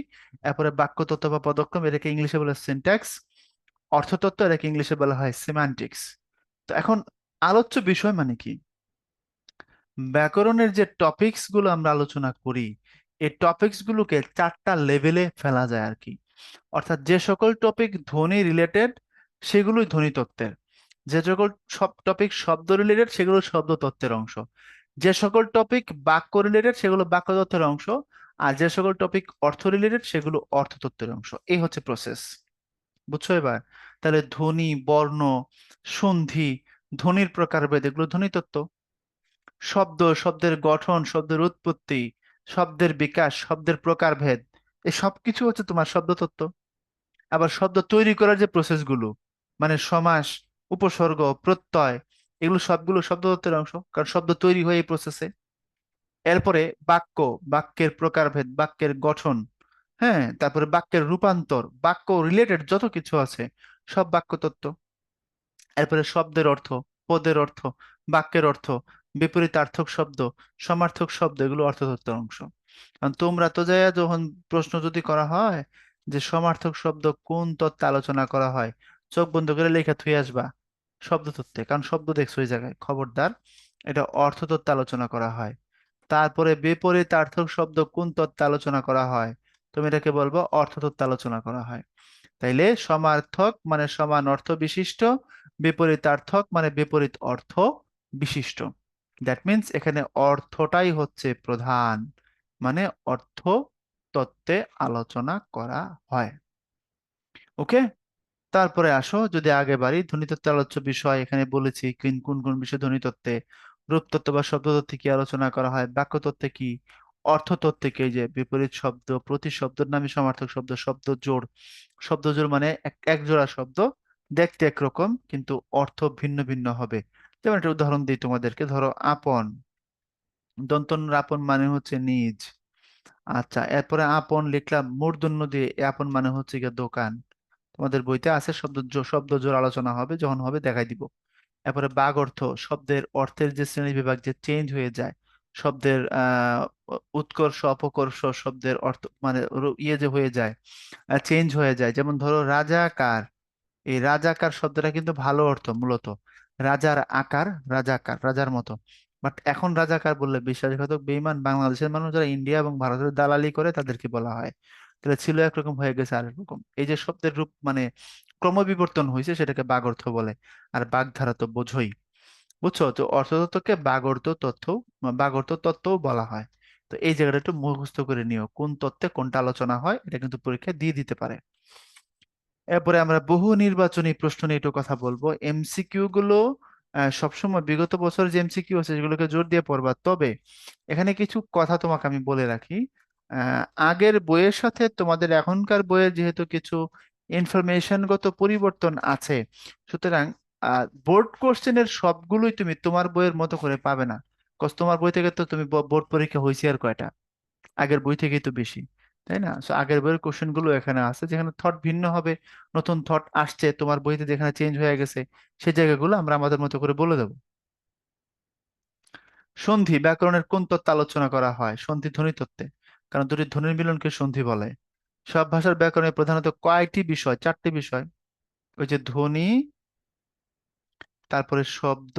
এরপরে বাক্যতত্ত্ব বা পদক্রম, এটাকে ইংলিশে বলে সিনট্যাক্স। অর্থতত্ত্ব, এটাকে ইংলিশে বলা হয় সিম্যান্টিক্স। তো এখন আলোচ্য বিষয় মানে কি? ব্যাকরণের যে টপিকস গুলো আমরা আলোচনা করি, এই টপিকস গুলোকে চারটা লেভেলে ফেলা যায় আর কি। অর্থাৎ যে সকল টপিক ধ্বনি রিলেটেড সেগুলোই ধ্বনি তত্ত্বের, যে সকল সব টপিক শব্দ রিলেটেড সেগুলো শব্দ তত্ত্বের অংশ, যে সকল টপিক বাক্য রিলেটেড সেগুলো বাক্য তত্ত্বের অংশ, আর যে সকল টপিক অর্থ রিলেটেড সেগুলো অর্থতত্ত্বের অংশ। এই হচ্ছে প্রসেস, বুঝছো এবার? তাহলে ধ্বনি, বর্ণ, সন্ধি, ধ্বনির প্রকারভেদ, এগুলো ধ্বনি তত্ত্ব। শব্দ, শব্দের গঠন, শব্দের উৎপত্তি, শব্দের বিকাশ, শব্দের প্রকারভেদ, এই সবকিছু হচ্ছে তোমার শব্দতত্ত্ব। আবার শব্দ তৈরি করার যে প্রসেসগুলো, মানে সমাস, উপসর্গ, প্রত্যয়, এগুলো সবগুলো শব্দতত্ত্বের অংশ, কারণ শব্দ তৈরি হয় এই প্রসেসে। এরপরে বাক্য, বাক্যের প্রকারভেদ, বাক্যের গঠন, হ্যাঁ, তারপরে বাক্যের রূপান্তর, বাক্য রিলেটেড যত কিছু আছে সব বাক্যতত্ত্ব। এরপরে শব্দের অর্থ, পদের অর্থ, বাক্যের অর্থ, বিপরীতার্থক শব্দ, সমার্থক শব্দ, এগুলো অর্থতত্ত্বের অংশ। কারণ তোমরা তো যায় যখন প্রশ্ন যদি করা হয় যে সমার্থক শব্দ কোন তত্ত্বে আলোচনা করা হয়, চোখ বন্ধ করে লেখা থুয়ে আসবা শব্দতত্ত্বে, কারণ শব্দ দেখছো ওই জায়গায়, খবরদার। এটা অর্থতত্ত্বে আলোচনা করা হয়। তারপরে বিপরীতার্থক শব্দ কোন তত্ত্বে আলোচনা করা হয়, তুমি এটাকে বলবো অর্থতত্ত্বে আলোচনা করা হয়। তাইলে সমার্থক মানে সমান অর্থ বিশিষ্ট, বিপরীতার্থক মানে বিপরীত অর্থ বিশিষ্ট। দ্যাট মিন্স এখানে অর্থটাই হচ্ছে প্রধান, মানে অর্থ তত্ত্বে আলোচনা করা হয়। ওকে। তারপরে আসো যদি আগে বাড়ি, ধ্বনিতত্ত্বে আলোচ্য বিষয় এখানে বলেছি কোন কোন কোন বিষয় ধ্বনিতত্ত্বে। রূপতত্ত্ব বা শব্দতত্ত্বে কি আলোচনা করা হয়, বাক্যতত্ত্বে কি, অর্থতত্ত্বে কি, এই যে বিপরীত শব্দ, প্রতিশব্দের নামে সমার্থক শব্দ, শব্দ জোড়। শব্দ জোড় মানে এক জোড়া শব্দ, দেখতে একরকম কিন্তু অর্থ ভিন্ন ভিন্ন হবে। যেমন একটা উদাহরণ দিই তোমাদেরকে, ধরো আপন, দন্তন্য আপন মানে হচ্ছে নিজ। আচ্ছা, এরপরে আপন লিখলাম মূর্ধন্য দিয়ে, এ আপন মানে হচ্ছে গিয়ে দোকান। তোমাদের বইতে আছে, শব্দ জোড় আলোচনা হবে, যখন হবে দেখাই দিব। এরপরে বাগ অর্থ, শব্দের অর্থের যে শ্রেণী বিভাগ যে চেঞ্জ হয়ে যায়, শব্দের উৎকর্ষ অপকর্ষ, শব্দের অর্থ মানে ইয়ে যে হয়ে যায়, চেঞ্জ হয়ে যায়। যেমন ধরো রাজাকার, এই রাজাকার শব্দটা কিন্তু ভালো অর্থ মূলত, রাজার আকার, রাজাকার রাজার মতো। বাট এখন রাজাকার বললে বিশ্বাসঘাতক বেঈমান বাংলাদেশের মানুষ যারা ইন্ডিয়া এবং ভারতের দালালি করে তাদেরকে বলা হয়। তাহলে ছিল একরকম হয়ে গেছে আরেক রকম। এই যে শব্দের রূপ মানে ক্রমবিবর্তন হয়েছে সেটাকে বাগর্থ বলে। আর বাগধারা তো বোঝোই, বুঝছো তো, অর্থতত্ত্বকে বাগর্থ তত্ত্বও বলা হয়। তো এই জায়গাটা একটু মুখস্থ করে নিও, কোন তত্ত্বে কোনটা আলোচনা হয়, এটা কিন্তু পরীক্ষায় দিয়ে দিতে পারে। এরপরে আমরা বহু নির্বাচনী প্রশ্ন নিয়ে একটু কথা বলবো। এমসিকিউ গুলো সবসময় বিগত বছর যে এমসিকিউ আছে সেগুলোকে জোর দিয়ে পড়বা। তবে এখানে কিছু কথা তোমাকে আমি বলে রাখি, আগের বইয়ের সাথে তোমাদের এখনকার বইয়ের যেহেতু কিছু ইনফরমেশনগত পরিবর্তন আছে, সুতরাং বোর্ড কোশ্চেনের সবগুলোই তুমি তোমার বইয়ের মতো করে পাবে না। কজ তোমার বই থেকে তো তুমি বোর্ড পরীক্ষা হয়েছে আর কয়টা, আগের বই থেকেই তো বেশি, তাই না? সো আগের বইয়ের কোশ্চেন গুলো এখানে আছে, যেখানে থট ভিন্ন হবে, নতুন থট আসছে তোমার বইতে যেখানে চেঞ্জ হয়ে গেছে, সেই জায়গাগুলো আমরা আমাদের মতো করে বলে দেবো। সন্ধি ব্যাকরণের কোন তত্ত্বে আলোচনা করা হয়? সন্ধি ধ্বনি তত্ত্বে, কারণ দুটি ধ্বনির মিলনকে সন্ধি বলে। সব ভাষার ব্যাকরণে প্রধানত কয়টি বিষয়? চারটি বিষয়। ওই যে ধ্বনি, তারপরে শব্দ,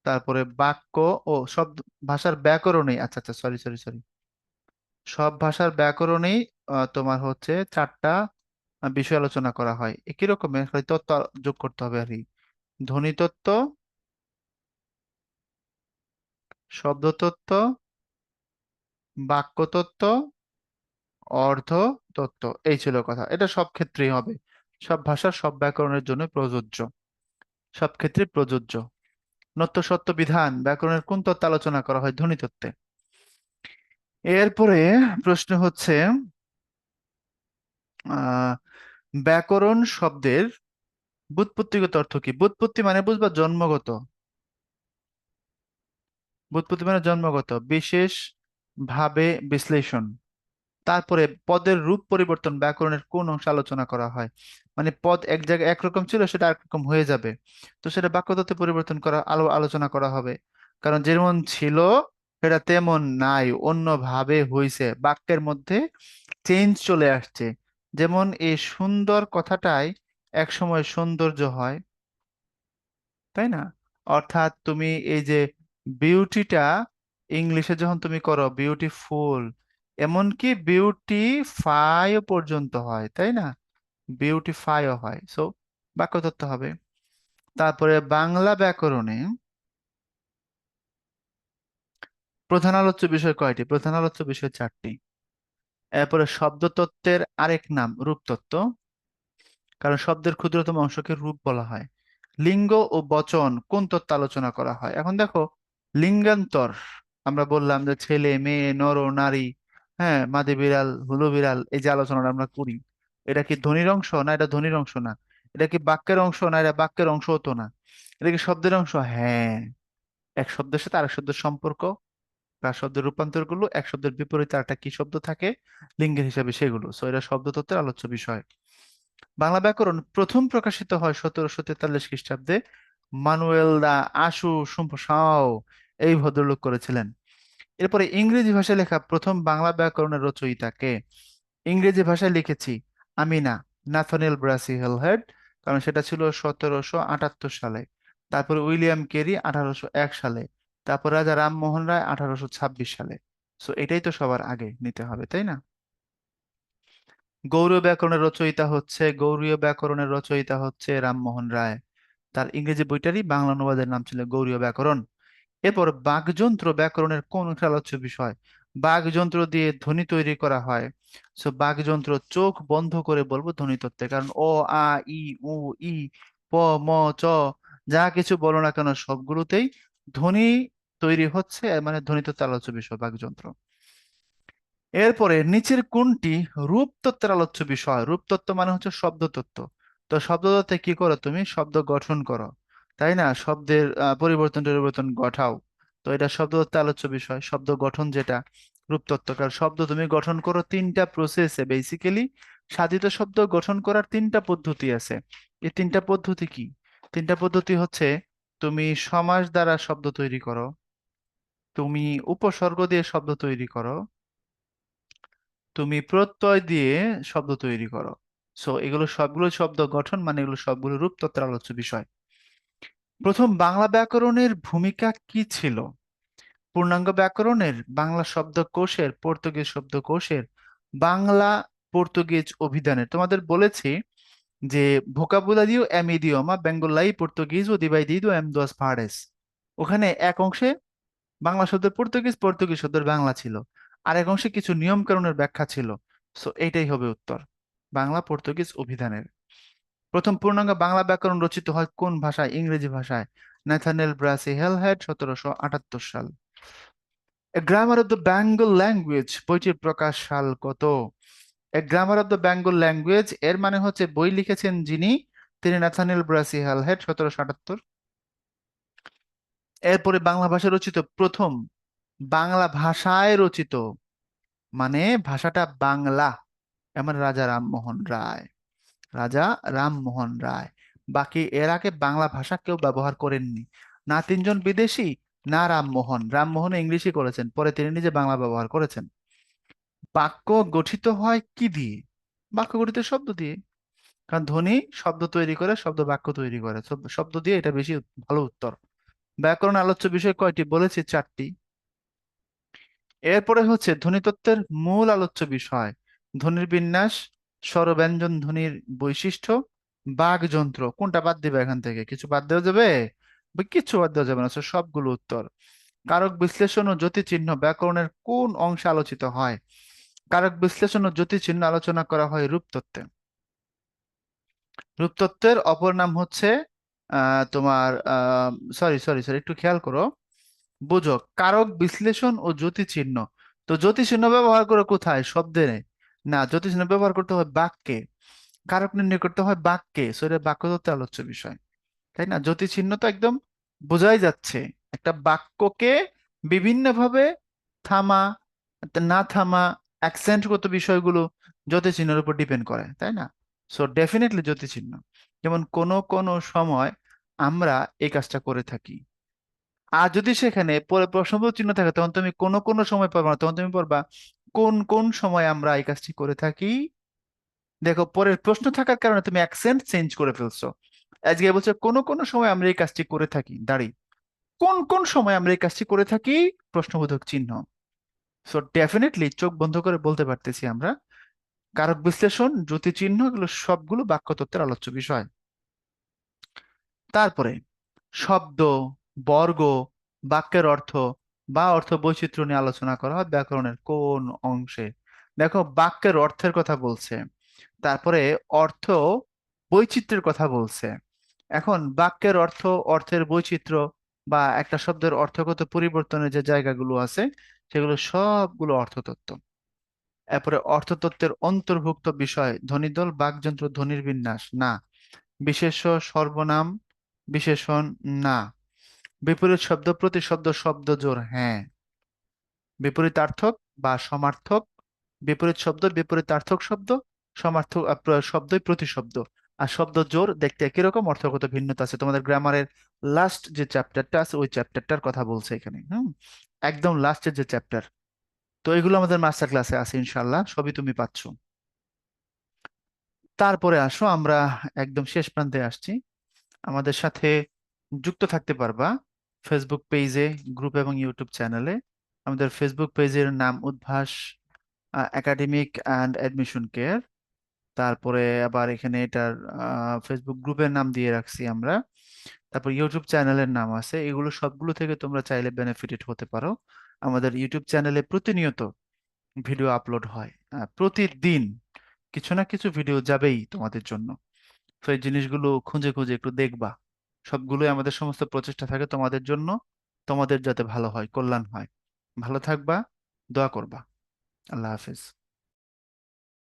তারপরে বাক্য, ও শব্দ ভাষার ব্যাকরণেই, আচ্ছা আচ্ছা, সরি সরি সরি, সব ভাষার ব্যাকরণেই তোমার হচ্ছে চারটা বিষয় আলোচনা করা হয়। একই রকমের খালি তত্ত্ব যোগ করতে হবে আর কি। ধ্বনিতত্ত্ব, শব্দতত্ত্ব, বাক্যতত্ত্ব, অর্ধতত্ত্ব, এই ছিল কথা। এটা সব ক্ষেত্রেই হবে, সব ভাষার সব ব্যাকরণের জন্য প্রযোজ্য, সব ক্ষেত্রে প্রযোজ্য। নত্য সত্য বিধান ব্যাকরণের কোন তত্ত্বে আলোচনা করা হয়? ধ্বনিতত্ত্বে। এরপরে প্রশ্ন হচ্ছে আহ ব্যাকরণ শব্দের ব্যুৎপত্তিগত অর্থ কি? ব্যুৎপত্তি মানে বুঝবা জন্মগত, ব্যুৎপত্তি মানে জন্মগত, বিশেষ ভাবে বিশ্লেষণ। তারপরে পদের রূপ পরিবর্তন ব্যাকরণের কোন অংশে আলোচনা করা হয়? মানে পদ এক জায়গায় একরকম ছিল সেটা আরেকরকম হয়ে যাবে, তো সেটা বাক্যতত্ত্বে পরিবর্তন করা আলোচনা করা হবে। কারণ যেমন ছিল সেটা তেমন নাই, অন্য ভাবে হইছে, বাক্যের মধ্যে চেঞ্জ চলে আসছে। যেমন এই সুন্দর কথাটাই একসময় সৌন্দর্য হয়, তাই না? অর্থাৎ তুমি এই যে বিউটিটা ইংলিশে যখন তুমি করো বিউটিফুল, এমনকি বিউটিফাইও পর্যন্ত হয়, তাই না? বিউটিফাইও হয়। সো বাক্যতত্ত্ব হবে। তারপরে বাংলা ব্যাকরণে প্রধান আলোচ্য বিষয় কয়টি? প্রধান আলোচ্য বিষয় চারটি। এরপরে শব্দতত্ত্বের আরেক নাম রূপতত্ত্ব, কারণ শব্দের ক্ষুদ্রতম অংশকে রূপ বলা হয়। লিঙ্গ ও বচন কোন তত্ত্বে আলোচনা করা হয়? এখন দেখো, লিঙ্গান্তর আমরা বললাম যে ছেলে মেয়ে নর নারী, হ্যাঁ, মাদি বিড়াল হুলো বিড়াল, এই যে আলোচনাটা আমরা করি, এটা কি ধ্বনির অংশ? না, এটা ধ্বনির অংশ না। এটা কি বাক্যের অংশ? না, এটা বাক্যের অংশ হতো না। এটা কি শব্দের অংশ? হ্যাঁ। এক শব্দের সাথে আরেক শব্দের সম্পর্ক বা শব্দের রূপান্তর গুলো, এক শব্দের বিপরীতে একটা কি শব্দ থাকে লিঙ্গের হিসাবে, সেগুলো। সো এটা শব্দতত্ত্বের আলোচ্য বিষয়। বাংলা ব্যাকরণ প্রথম প্রকাশিত হয় 1743 খ্রিস্টাব্দে। মানুয়েল দা আশু সাও এই ভদ্রলোক করেছিলেন। এরপরে ইংরেজি ভাষায় লেখা প্রথম বাংলা ব্যাকরণের রচয়িতা কে? ইংরেজি ভাষায় লিখেছি আমি না, নাথনিয়েল ব্রাসি হেলহেড, কারণ সেটা ছিল 1778 সালে। তারপর উইলিয়াম কেরি 1801 সালে। তারপর রাজা রামমোহন রায় 1826 সালে। সো এটাই তো সবার আগে নিতে হবে, তাই না? গৌড়ীয় ব্যাকরণের রচয়িতা হচ্ছে রামমোহন রায়। তার ইংরেজি বইটারই বাংলা অনুবাদের নাম ছিল গৌড়ীয় ব্যাকরণ। এরপর বাকযন্ত্র ব্যাকরণের কোন আলোচ্য বিষয়? বাকযন্ত্র দিয়ে ধ্বনি তৈরি করা হয়। সো বাকযন্ত্র চোখ বন্ধ করে বলবো ধ্বনি তত্ত্বে, কারণ অ আ ই উ ই প ম চ যা কিছু বলো না কেন সবগুলোতেই ধ্বনি তৈরি হচ্ছে, এর মানে ধ্বনি তত্ত্বের আলোচ্য বিষয় বাকযন্ত্র। এরপরে নিচের কোনটি রূপতত্ত্বের আলোচ্য বিষয়? রূপতত্ত্ব মানে হচ্ছে শব্দতত্ত্ব। তো শব্দতত্ত্বে কি করো তুমি? শব্দ গঠন করো, তাই না? শব্দের পরিবর্তন ঘটাও। তো এটা শব্দতত্ত্বের আলোচ্য বিষয়, শব্দ গঠন যেটা রূপতত্ত্ব। কারণ শব্দ তুমি গঠন করো তিনটা প্রসেসে বেসিক্যালি। সাধিত শব্দ গঠন করার তিনটা পদ্ধতি আছে। এই তিনটা পদ্ধতি কি? তিনটা পদ্ধতি হচ্ছে, তুমি সমাস দ্বারা শব্দ তৈরি করো, তুমি উপসর্গ দিয়ে শব্দ তৈরি করো, তুমি প্রত্যয় দিয়ে শব্দ তৈরি করো। সো এগুলো সবগুলো শব্দ গঠন, মানে এগুলো সবগুলো রূপতত্ত্বের আলোচ্য বিষয়। প্রথম বাংলা ব্যাকরণের ভূমিকা কি ছিল? পূর্ণাঙ্গ ব্যাকরণের, বাংলা শব্দকোষের, পর্তুগিজ শব্দকোষের, বাংলা পর্তুগিজ অভিধানের তোমাদের বলেছি যে ভোকাবুলারিও এম ইদিওমা বেঙ্গলাই পর্তুগিজ ও দিবাইদিদো এম দুয়াস পারেস। ওখানে এক অংশে বাংলা শব্দের পর্তুগিজ, পর্তুগিজ শব্দের বাংলা ছিল, আর এক অংশে কিছু নিয়ম কানুনের ব্যাখ্যা ছিল। সো এইটাই হবে উত্তর, বাংলা পর্তুগিজ অভিধানের। প্রথম পূর্ণাঙ্গ বাংলা ব্যাকরণ রচিত হয় কোন ভাষায়? ইংরেজি ভাষায়। ন্যাথানিয়েল ব্রাসি হেলহেড, 1778 সাল। A grammar of the Bengal language বইটির প্রকাশ সাল কত? A grammar of the Bengal language এর মানে হচ্ছে বই লিখেছেন যিনি, তিনি ন্যাথানিয়েল ব্রাসি হেলহেড, 1778। এরপরে বাংলা ভাষায় রচিত প্রথম, বাংলা ভাষায় রচিত মানে ভাষাটা বাংলা, এমন রাজা রামমোহন রায়। রাজা রামমোহন রায়। বাকি এর আগে বাংলা ভাষা কেউ ব্যবহার করেননি, না তিনজন বিদেশি, না রামমোহন। রামমোহন ইংলিশই করেছেন, পরে তিনি নিজে বাংলা ব্যবহার করেছেন। বাক্য গঠিত হয় কি দিয়ে? বাক্য গঠিত শব্দ দিয়ে, কারণ ধ্বনি শব্দ তৈরি করে, শব্দ বাক্য তৈরি করে, শব্দ দিয়ে, এটা বেশি ভালো উত্তর। ব্যাকরণ আলোচ্য বিষয় কয়টি? বলেছি 4টি। এরপরে হচ্ছে ধ্বনিতত্ত্বের মূল আলোচ্য বিষয়, ধ্বনির বিন্যাস, স্বরব্যঞ্জন ধ্বনির বৈশিষ্ট্য, বাকযন্ত্র। কোনটা বাদ দিবে এখান থেকে? কিছু বাদ দেওয়া যাবে? কিচ্ছু বাদ দেওয়া যাবে না, so সবগুলো উত্তর। কারক বিশ্লেষণ ও জ্যোতিচিহ্ন ব্যাকরণের কোন অংশে আলোচিত হয়? কারক বিশ্লেষণ ও জ্যোতিচিহ্ন আলোচনা করা হয় রূপতত্ত্বে। রূপতত্ত্বের অপর নাম হচ্ছে তোমার সরি সরি সরি, একটু খেয়াল করো, বুঝো। কারক বিশ্লেষণ ও জ্যোতিচিহ্ন, তো জ্যোতিচিহ্ন ব্যবহার করে কোথায়? শব্দে না, জ্যোতিচিহ্ন ব্যবহার করতে হয় বাক্যে। কারক নির্ণয় করতে হয় বাক্যে, সো এটা বাক্যতত্ত্বে আলোচ্য বিষয়, তাই না? জ্যোতিচিহ্ন তো একদম বোঝাই যাচ্ছে, একটা বাক্যকে বিভিন্নভাবে থামা, না থামা, অ্যাকসেন্টগত বিষয়গুলো জ্যোতিচিহ্নের উপর ডিপেন্ড করে, তাই না? সো ডেফিনেটলি জ্যোতিচিহ্ন। যেমন কোনো কোনো সময় আমরা এই কাজটা করে থাকি, আর যদি সেখানে পরে প্রশ্নবোধক চিহ্ন থাকে তখন তুমি কোনো কোনো সময় পারবে না, তখন তুমি পড়বা কোন কোন সময় আমরা এই কাজটি করে থাকি। দেখো, পরের প্রশ্ন থাকার কারণে তুমি অ্যাকসেন্ট চেঞ্জ করে ফেলছো। আজকে বলছে কোনো কোনো সময় আমরা এই কাজটি করে থাকি, দাঁড়ি কোন কোন সময় আমরা এই কাজটি করে থাকি, প্রশ্নবোধক চিহ্ন। সো ডেফিনেটলি চোখ বন্ধ করে বলতে পারতেছি আমরা, কারক বিশ্লেষণ, জ্যোতি চিহ্ন, এগুলো সবগুলো বাক্যতত্ত্বের আলোচ্য বিষয়। তারপরে শব্দ, বর্গ, বাক্যের অর্থ বা অর্থ বৈচিত্র্য নিয়ে আলোচনা করা হয় ব্যাকরণের কোন অংশে? দেখো, বাক্যের অর্থের কথা বলছে, তারপরে অর্থ বৈচিত্র্যের কথা বলছে। এখন বাক্যের অর্থ, অর্থের বৈচিত্র্য বা একটা শব্দের অর্থগত পরিবর্তনের যে জায়গাগুলো আছে, সেগুলো সবগুলো অর্থতত্ত্ব। এরপরে অর্থতত্ত্বের অন্তর্ভুক্ত বিষয় ধ্বনিদল, বাকযন্ত্র, ধ্বনির বিন্যাস না। বিশেষ্য, সর্বনাম, বিশেষণ না। বিপরীত শব্দ, প্রতিশব্দ, শব্দ জোড় হ্যাঁ। বিপরীতার্থক বা সমার্থক, বিপরীত শব্দ, বিপরীতার্থক শব্দ, সমার্থক শব্দই প্রতিশব্দ। আর শব্দ জোড় দেখতে একই রকম, অর্থগত ভিন্নতা আছে। তোমাদের গ্রামারের লাস্ট যে চ্যাপ্টারটা আছে ওই চ্যাপ্টারটার কথা বলছে এখানে, একদম লাস্টের যে চ্যাপ্টার। তো এগুলো আমাদের মাস্টার ক্লাসে আছে, ইনশাল্লাহ সবই তুমি পাচ্ছ। তারপরে আসো আমরা একদম শেষ প্রান্তে আসছি। আমাদের সাথে যুক্ত থাকতে পারবা ফেসবুক পেজে, গ্রুপ এবং ইউটিউব চ্যানেলে। আমাদের ফেসবুক পেজের নাম Udvash academic and admission care. তারপরে আবার এখানে এটার ফেসবুক গ্রুপের নাম দিয়ে রাখছি আমরা। তারপর ইউটিউব চ্যানেলের নাম আছে, এগুলো সবগুলো থেকে তোমরা চাইলে বেনিফিটেড হতে পারো। আমাদের ইউটিউব চ্যানেলে প্রতিনিয়ত ভিডিও আপলোড হয়, প্রতিদিন কিছু না কিছু ভিডিও যাবেই তোমাদের জন্য। তো এই জিনিসগুলো খুঁজে খুঁজে একটু দেখবা। সবগুলোই আমাদের সমস্ত প্রচেষ্টা থাকে তোমাদের জন্য, তোমাদের যাতে ভালো হয়, কল্যাণ হয়। ভালো থাকবা, দোয়া করবা। আল্লাহ হাফেজ।